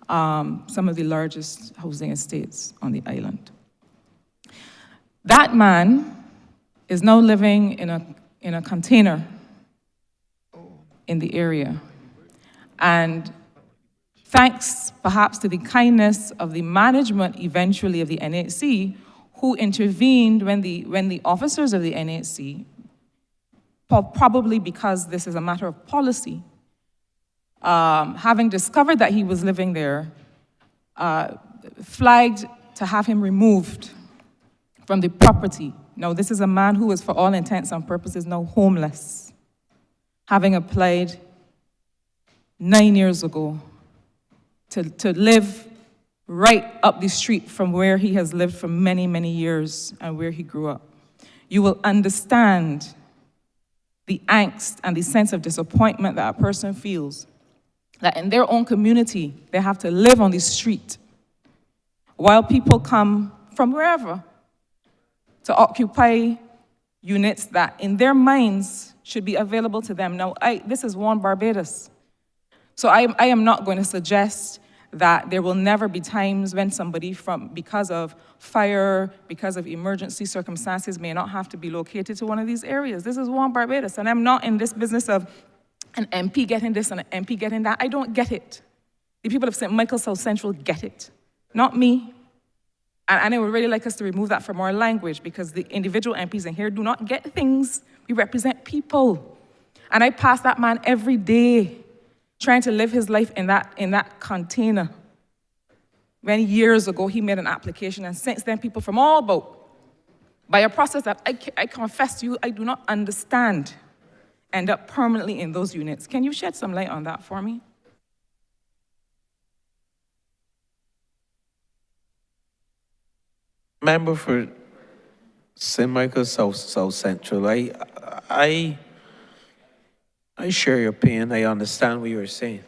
some of the largest housing estates on the island. That man is now living in a container in the area. And thanks perhaps to the kindness of the management eventually of the NHC, who intervened when the officers of the NHC, probably because this is a matter of policy, having discovered that he was living there, flagged to have him removed from the property. Now, this is a man who is, for all intents and purposes, now homeless, having applied 9 years ago to live right up the street from where he has lived for many, many years and where he grew up. You will understand the angst and the sense of disappointment that a person feels that in their own community, they have to live on the street while people come from wherever to occupy units that in their minds should be available to them. Now, this is one Barbados. So I am not going to suggest that there will never be times when somebody because of fire, because of emergency circumstances, may not have to be located to one of these areas. This is one Barbados, and I'm not in this business of an MP getting this and an MP getting that. I don't get it. The people of St. Michael South Central get it, not me. And I would really like us to remove that from our language because the individual MPs in here do not get things. We represent people. And I pass that man every day trying to live his life in that container. Many years ago, he made an application, and since then, people from all about, by a process that I confess to you, I do not understand, end up permanently in those units. Can you shed some light on that for me? Member for St. Michael South Central, I share your pain. I understand what you're saying.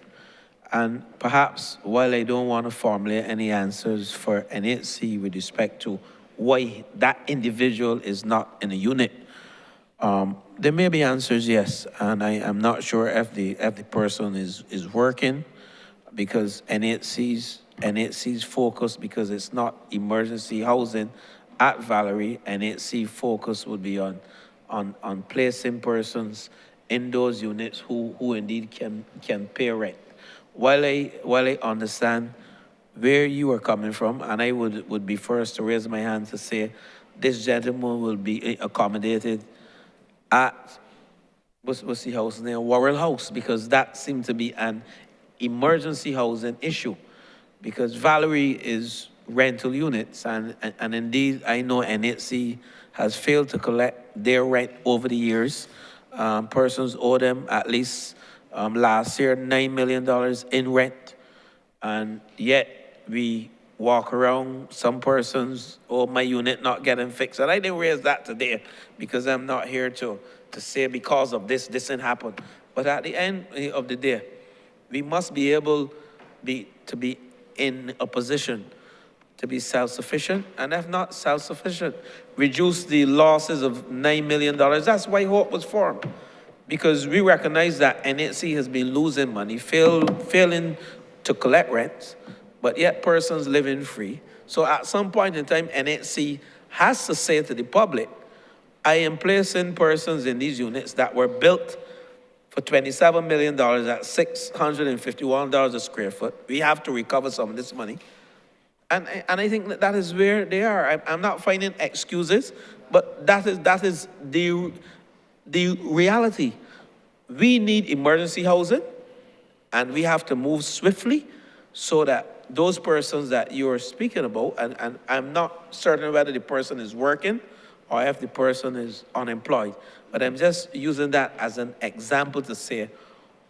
And perhaps while I don't want to formulate any answers for NHC with respect to why that individual is not in a unit, there may be answers, yes. And I am not sure if the person is working, because NHC's focus, because it's not emergency housing at Valerie, NHC focus would be on placing persons in those units who indeed can pay rent. While I understand where you are coming from, and I would be first to raise my hand to say this gentleman will be accommodated at, what's the house name? Worrell House, because that seemed to be an emergency housing issue, because Valerie is rental units, and indeed I know NHC has failed to collect their rent over the years. Persons owe them at least last year $9 million in rent, and yet we walk around, some persons, oh, my unit not getting fixed. And I didn't raise that today because I'm not here to say because of this didn't happen. But at the end of the day, we must be able to be in a position to be self-sufficient, and if not self-sufficient, reduce the losses of $9 million. That's why Hope was formed, because we recognize that NHC has been losing money, failing to collect rent, but yet persons living free. So at some point in time, NHC has to say to the public, I am placing persons in these units that were built for $27 million at $651 a square foot. We have to recover some of this money. And I think that is where they are. I'm not finding excuses, but that is the reality. We need emergency housing, and we have to move swiftly so that those persons that you're speaking about, and I'm not certain whether the person is working or if the person is unemployed, but I'm just using that as an example to say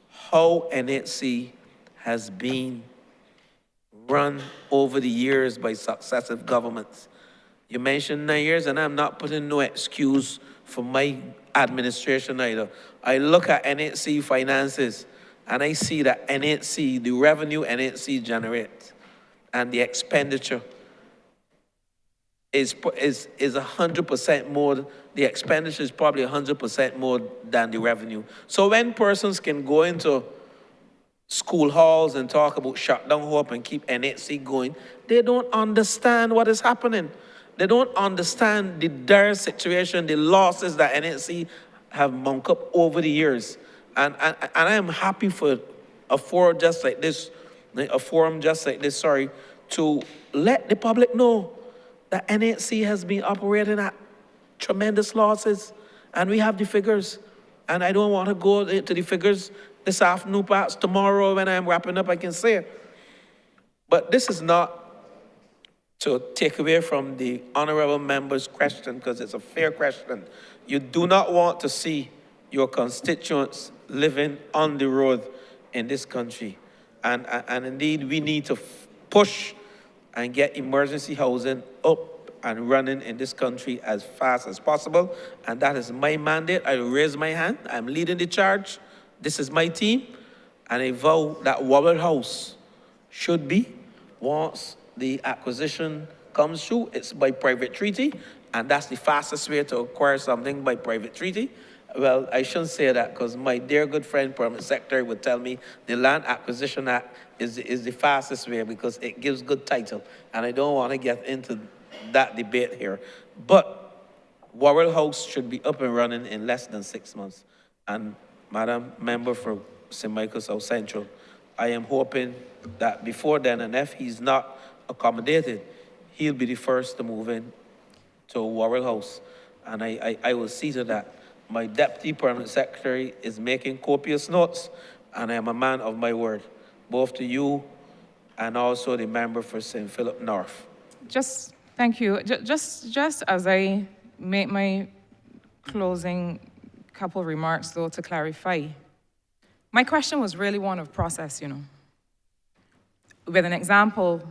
how NHC has been run over the years by successive governments. You mentioned 9 years, and I'm not putting no excuse for my administration either. I look at NHC finances, and I see that NHC, the revenue NHC generates, and the expenditure is 100% more. The expenditure is probably 100% more than the revenue. So when persons can go into school halls and talk about shut down Hope and keep NHC going, they don't understand what is happening. They don't understand the dire situation, the losses that NHC have mounted up over the years. And I am happy for a forum just like this, to let the public know that NHC has been operating at tremendous losses, and we have the figures. And I don't want to go into the figures this afternoon, perhaps tomorrow when I'm wrapping up, I can say it. But this is not to take away from the honorable member's question, because it's a fair question. You do not want to see your constituents living on the road in this country. And indeed, we need to push and get emergency housing up and running in this country as fast as possible. And that is my mandate. I will raise my hand. I'm leading the charge. This is my team. And I vow that Worrell House should be, once the acquisition comes through, it's by private treaty. And that's the fastest way to acquire something, by private treaty. Well, I shouldn't say that, because my dear good friend, Permanent Secretary, would tell me the Land Acquisition Act is the fastest way because it gives good title. And I don't want to get into that debate here. But Worrell House should be up and running in less than 6 months. And Madam Member for St. Michael South Central, I am hoping that before then, and if he's not accommodated, he'll be the first to move in to Worrell House. And I will see to that. My Deputy Permanent Secretary is making copious notes, and I am a man of my word, both to you and also the member for St. Philip North. Thank you. Just as I make my closing couple remarks, though, to clarify, my question was really one of process, you know. With an example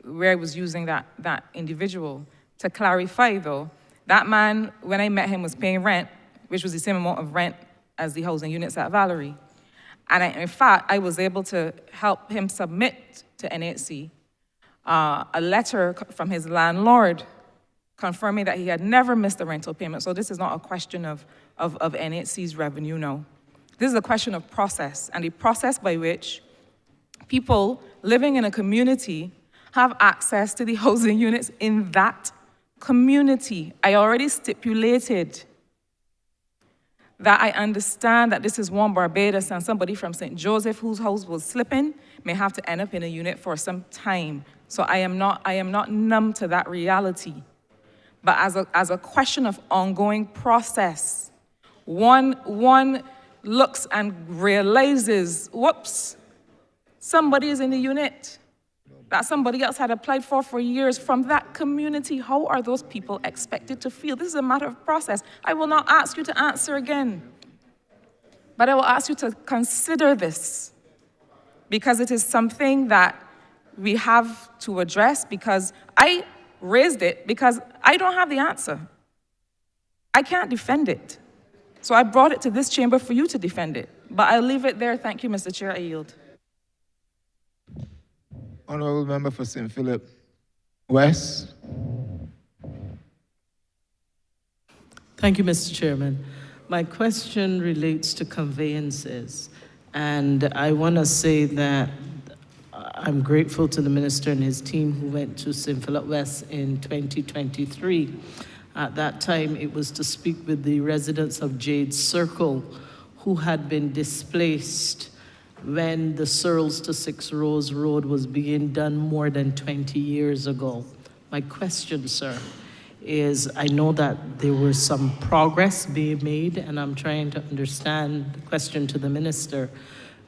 where I was using that individual. To clarify, though, that man, when I met him, was paying rent, which was the same amount of rent as the housing units at Valerie. And in fact, I was able to help him submit to NHC a letter from his landlord confirming that he had never missed a rental payment. So this is not a question of NHC's revenue, no. This is a question of process, and the process by which people living in a community have access to the housing units in that community. I already stipulated that I understand that this is one Barbados, and somebody from St. Joseph whose house was slipping may have to end up in a unit for some time. So I am not numb to that reality. But as a question of ongoing process, one looks and realizes, whoops, somebody is in the unit that somebody else had applied for years from that community. How are those people expected to feel? This is a matter of process. I will not ask you to answer again, but I will ask you to consider this, because it is something that we have to address, because I raised it because I don't have the answer. I can't defend it. So I brought it to this chamber for you to defend it. But I'll leave it there. Thank you, Mr. Chair. I yield. Honourable Member for St. Philip West. Thank you, Mr. Chairman. My question relates to conveyances. And I want to say that I'm grateful to the minister and his team who went to St. Philip West in 2023. At that time, it was to speak with the residents of Jade Circle who had been displaced when the Searles to Six Rose Road was being done more than 20 years ago. My question, sir, is I know that there was some progress being made, and I'm trying to understand the question to the minister.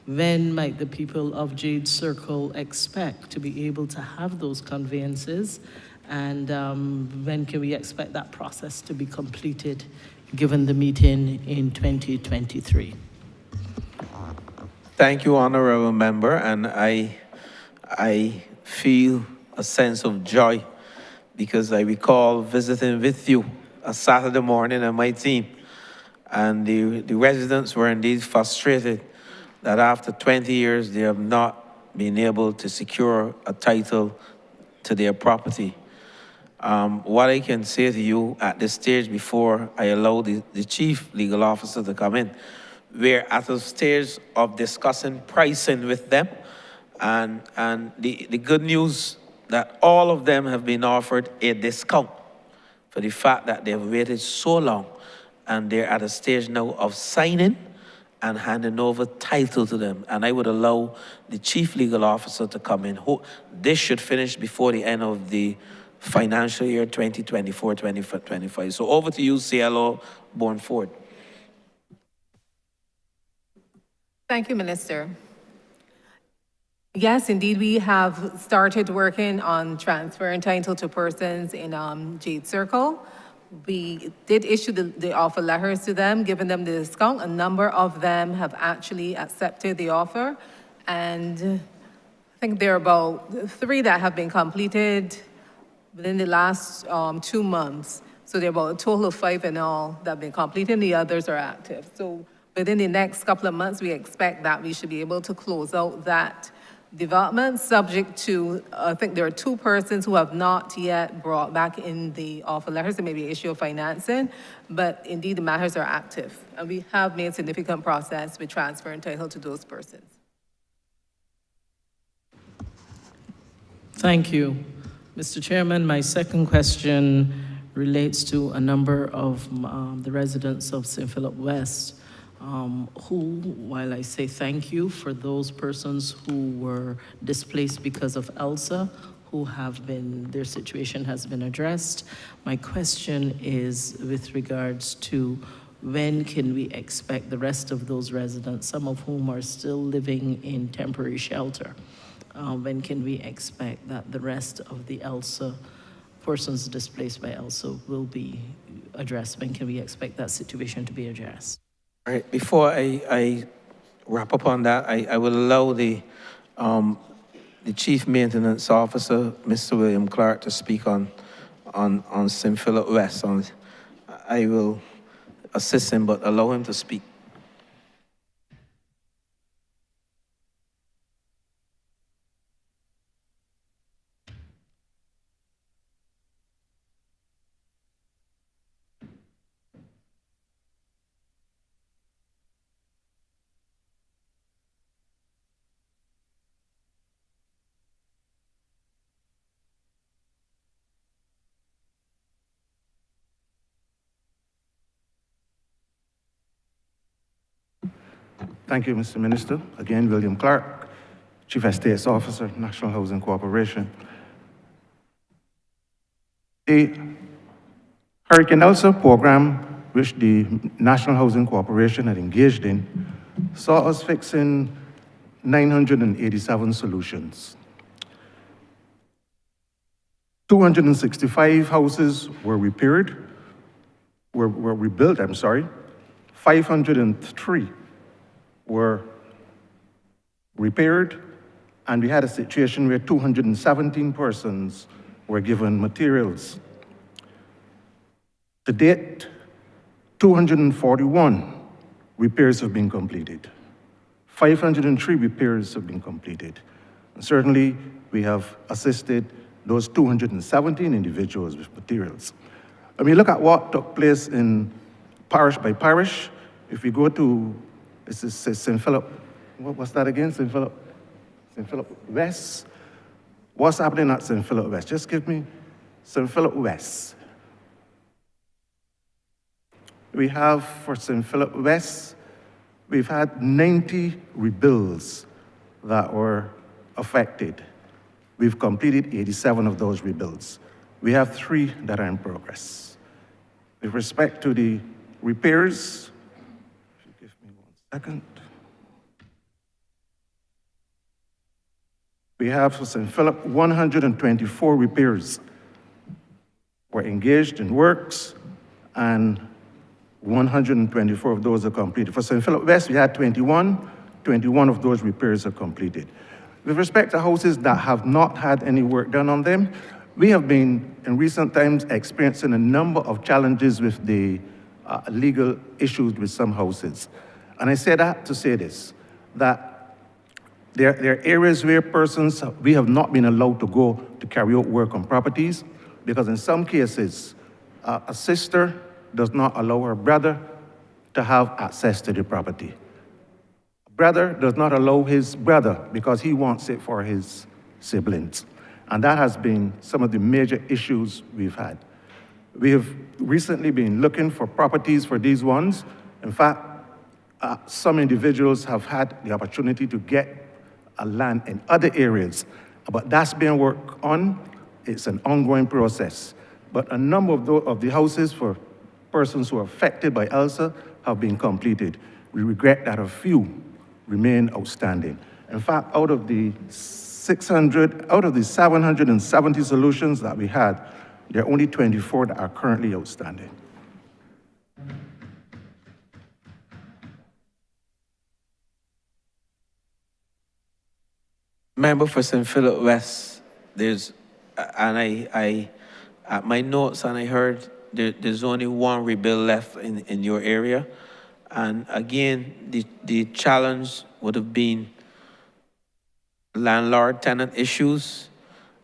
When might the people of Jade Circle expect to be able to have those conveyances? And when can we expect that process to be completed, given the meeting in 2023? Thank you, Honourable Member, and I feel a sense of joy because I recall visiting with you a Saturday morning and my team, and the residents were indeed frustrated that after 20 years they have not been able to secure a title to their property. What I can say to you at this stage before I allow the Chief Legal Officer to come in, we're at a stage of discussing pricing with them, and the good news that all of them have been offered a discount for the fact that they've waited so long, and they're at a stage now of signing and handing over title to them. And I would allow the Chief Legal Officer to come in. This should finish before the end of the financial year 2024-2025. So over to you, CLO Bourne-Ford. Thank you, Minister. Yes, indeed, we have started working on transferring title to persons in Jade Circle. We did issue the offer letters to them, giving them the discount. A number of them have actually accepted the offer, and I think there are about 3 that have been completed within the last 2 months. So there are about a total of 5 in all that have been completed, and the others are active. So within the next couple of months, we expect that we should be able to close out that development, subject to, I think there are 2 persons who have not yet brought back in the offer letters. There may be an issue of financing, but indeed the matters are active. And we have made significant progress with transferring title to those persons. Thank you. Mr. Chairman, my second question relates to a number of the residents of St. Philip West who, while I say thank you for those persons who were displaced because of ELSA, who have been, their situation has been addressed, my question is with regards to when can we expect the rest of those residents, some of whom are still living in temporary shelter, when can we expect that the rest of the ELSA, persons displaced by ELSA, will be addressed? When can we expect that situation to be addressed? All right, before I wrap up on that, I will allow the Chief Maintenance Officer, Mr. William Clark, to speak on St. Philip West. I will assist him, but allow him to speak. Thank you, Mr. Minister. Again, William Clark, Chief Estates Officer, National Housing Corporation. The Hurricane Elsa program, which the National Housing Corporation had engaged in, saw us fixing 987 solutions. 265 houses were repaired, were rebuilt, 503 were repaired, and we had a situation where 217 persons were given materials. To date, 241 repairs have been completed. 503 repairs have been completed. And certainly, we have assisted those 217 individuals with materials. When we look at what took place in parish by parish, if we go to St. Philip, what's that again? St. Philip West. What's happening at St. Philip West? Just give me St. Philip West. We have for St. Philip West, we've had 90 rebuilds that were affected. We've completed 87 of those rebuilds. We have 3 that are in progress. With respect to the repairs, if you give me 1 second. We have for St. Philip 124 repairs were engaged in works, and 124 of those are completed. For St. Philip West, we had 21 of those repairs are completed. With respect to houses that have not had any work done on them, we have been, in recent times, experiencing a number of challenges with the legal issues with some houses. And I say that to say this, that there are areas where we have not been allowed to go to carry out work on properties, because in some cases, a sister does not allow her brother to have access to the property. Brother does not allow his brother because he wants it for his siblings. And that has been some of the major issues we've had. We have recently been looking for properties for these ones. In fact, some individuals have had the opportunity to get a land in other areas, but that's being worked on. It's an ongoing process. But a number of the houses for persons who are affected by Elsa have been completed. We regret that a few remain outstanding. In fact, out of the 770 solutions that we had, there are only 24 that are currently outstanding. Member for St. Philip West, I at my notes, and I heard there's only 1 rebuild left in your area. And again, the challenge would have been landlord-tenant issues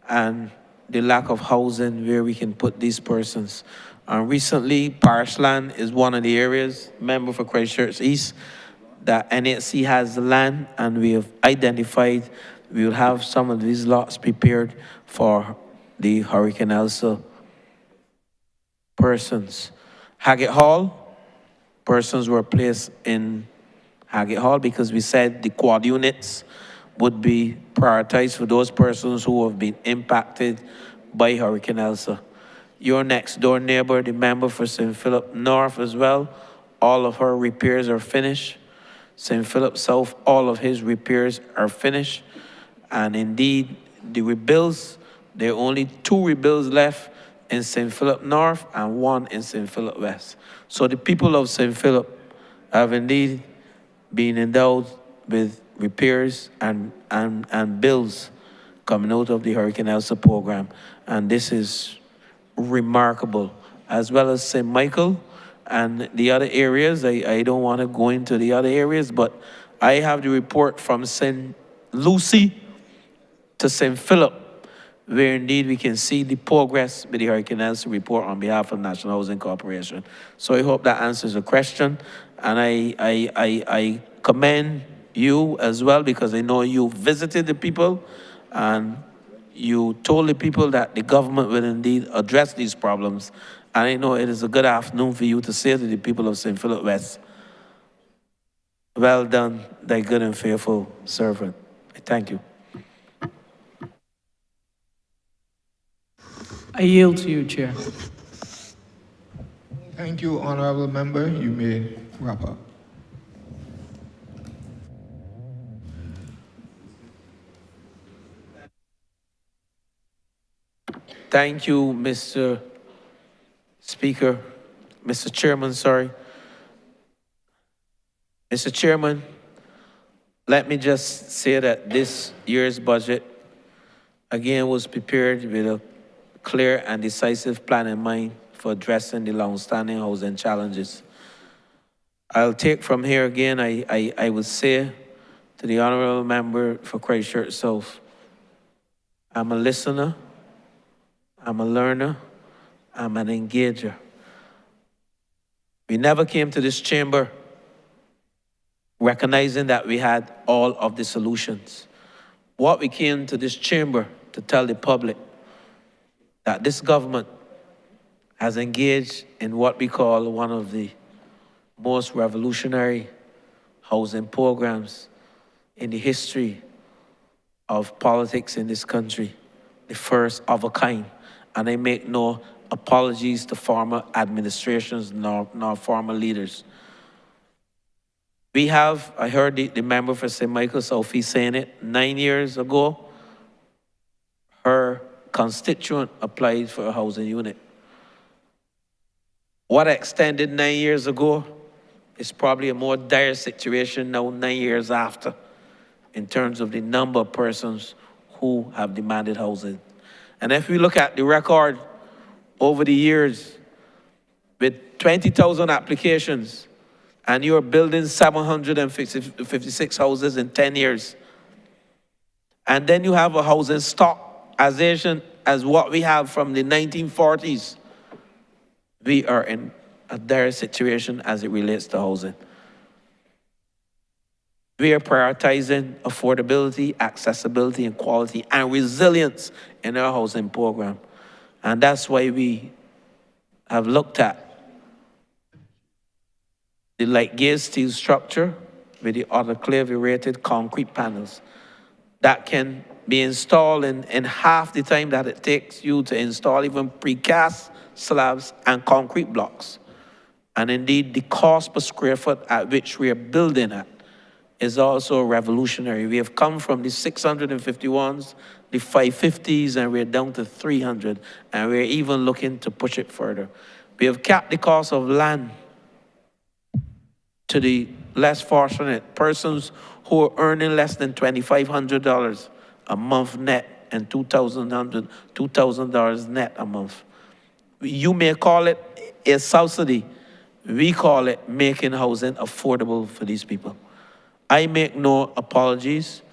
and the lack of housing where we can put these persons. Recently, parish land is one of the areas, member for Christchurch East, that NHC has the land, and we have identified we will have some of these lots prepared for the Hurricane Elsa persons. Haggett Hall, persons were placed in Haggett Hall because we said the quad units would be prioritized for those persons who have been impacted by Hurricane Elsa. Your next door neighbor, the member for St. Philip North as well, all of her repairs are finished. St. Philip South, all of his repairs are finished. And indeed, the rebuilds, there are only 2 rebuilds left in St. Philip North and 1 in St. Philip West. So the people of St. Philip have indeed been endowed with repairs and bills coming out of the Hurricane Elsa program. And this is remarkable, as well as St. Michael and the other areas. I don't want to go into the other areas, but I have the report from St. Lucie to St. Philip, where indeed we can see the progress with the Hurricane Elsa report on behalf of National Housing Corporation. So I hope that answers the question. And I commend you as well, because I know you visited the people and you told the people that the government will indeed address these problems. And I know it is a good afternoon for you to say to the people of St. Philip West, Well done, thy good and faithful servant. I thank you. I yield to you, Chair. Thank you, honorable member. You may wrap up. Thank you, Mr. Speaker, Mr. Chairman, sorry. Mr. Chairman, let me just say that this year's budget, again, was prepared with a clear and decisive plan in mind for addressing the long-standing housing challenges. I'll take from here again, I would say to the honorable member for Christchurch South, I'm a listener, I'm a learner, I'm an engager. We never came to this chamber recognizing that we had all of the solutions. What we came to this chamber to tell the public that this government has engaged in what we call one of the most revolutionary housing programs in the history of politics in this country, the first of a kind. And I make no apologies to former administrations nor former leaders. We have, I heard the member for St. Michael Sophie saying it, 9 years ago, her constituent applied for a housing unit. What extended 9 years ago is probably a more dire situation now 9 years after in terms of the number of persons who have demanded housing. And if we look at the record over the years, with 20,000 applications, and you're building 756 houses in 10 years, and then you have a housing stock as Asian as what we have from the 1940s, we are in a dire situation as it relates to housing. We are prioritizing affordability, accessibility, and quality, and resilience in our housing program. And that's why we have looked at the light gauge steel structure with the autoclave rated concrete panels that can be installed in half the time that it takes you to install even precast slabs and concrete blocks. And indeed, the cost per square foot at which we are building at is also revolutionary. We have come from the 651s, the 550s, and we're down to 300, and we're even looking to push it further. We have capped the cost of land to the less fortunate persons who are earning less than $2,500 a month net and $2,000 net a month. You may call it a subsidy. We call it making housing affordable for these people. I make no apologies.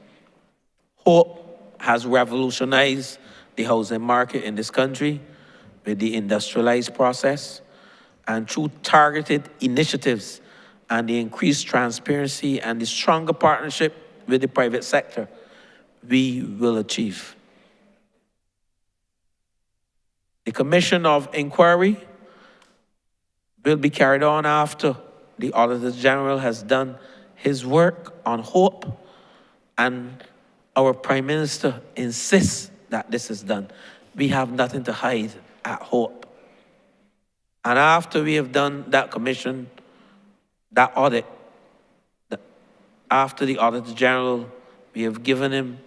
Hope has revolutionized the housing market in this country with the industrialized process, and through targeted initiatives and the increased transparency and the stronger partnership with the private sector, we will achieve. The Commission of Inquiry will be carried on after the Auditor General has done his work on hope, and our Prime Minister insists that this is done. We have nothing to hide at hope. And after we have done that commission, that audit, after the Auditor General, we have given him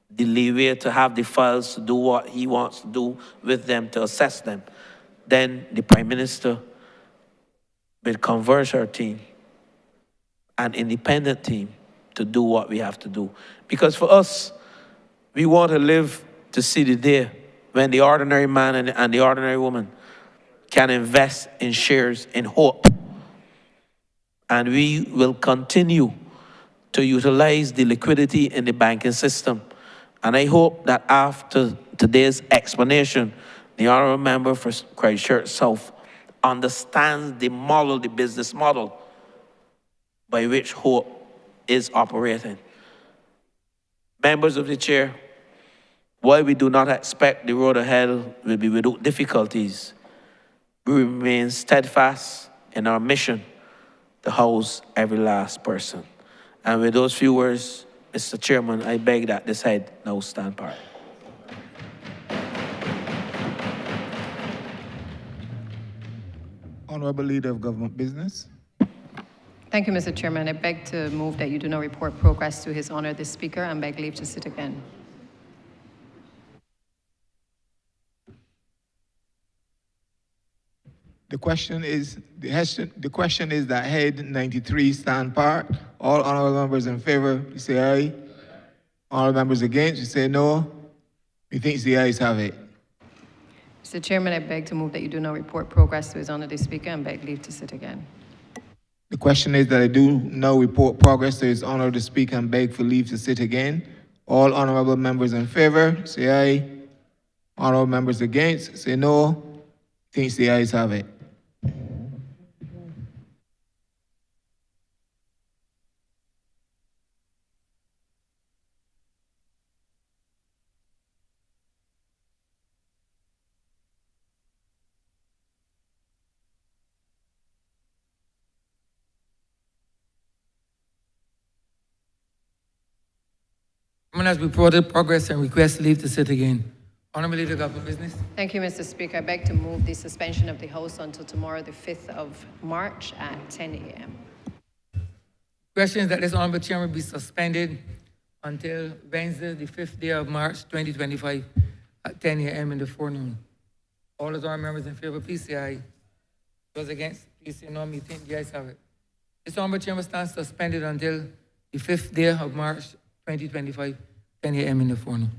the leeway to have the files to do what he wants to do with them, to assess them. Then the Prime Minister will converge our team, an independent team, to do what we have to do. Because for us, we want to live to see the day when the ordinary man and the ordinary woman can invest in shares in hope. And we will continue to utilize the liquidity in the banking system. And I hope that after today's explanation, the honorable member for Christchurch South understands the model, the business model by which hope is operating. Members of the chair, while we do not expect the road ahead will be without difficulties, we remain steadfast in our mission to house every last person. And with those few words, Mr. Chairman, I beg that this head now stand part. Honourable Leader of Government Business. Thank you, Mr. Chairman. I beg to move that you do not report progress to His Honour the Speaker and beg leave to sit again. The question is that head 93 stand part. All honourable members in favour, you say aye. Honourable members against, you say no. Methinks the ayes have it. Mr. Chairman, I beg to move that you do not report progress to His Honour the Speaker and beg leave to sit again. The question is that I do now report progress to His Honour the Speaker and beg for leave to sit again. All honourable members in favour, say aye. Honourable members against, say no. Thinks the ayes have it. Has reported progress and requests leave to sit again. Honourable Leader of Government Business. Thank you, Mr. Speaker. I beg to move the suspension of the House until tomorrow, the 5th of March at 10 a.m. Question is that this Honourable Chairman be suspended until Wednesday, the 5th day of March, 2025 at 10 a.m. in the forenoon. All those honourable members in favour, please say aye. Those against, please say no. Me think the ayes have it. This Honourable Chairman stands suspended until the 5th day of March, 2025, 10 a.m. in the forenoon.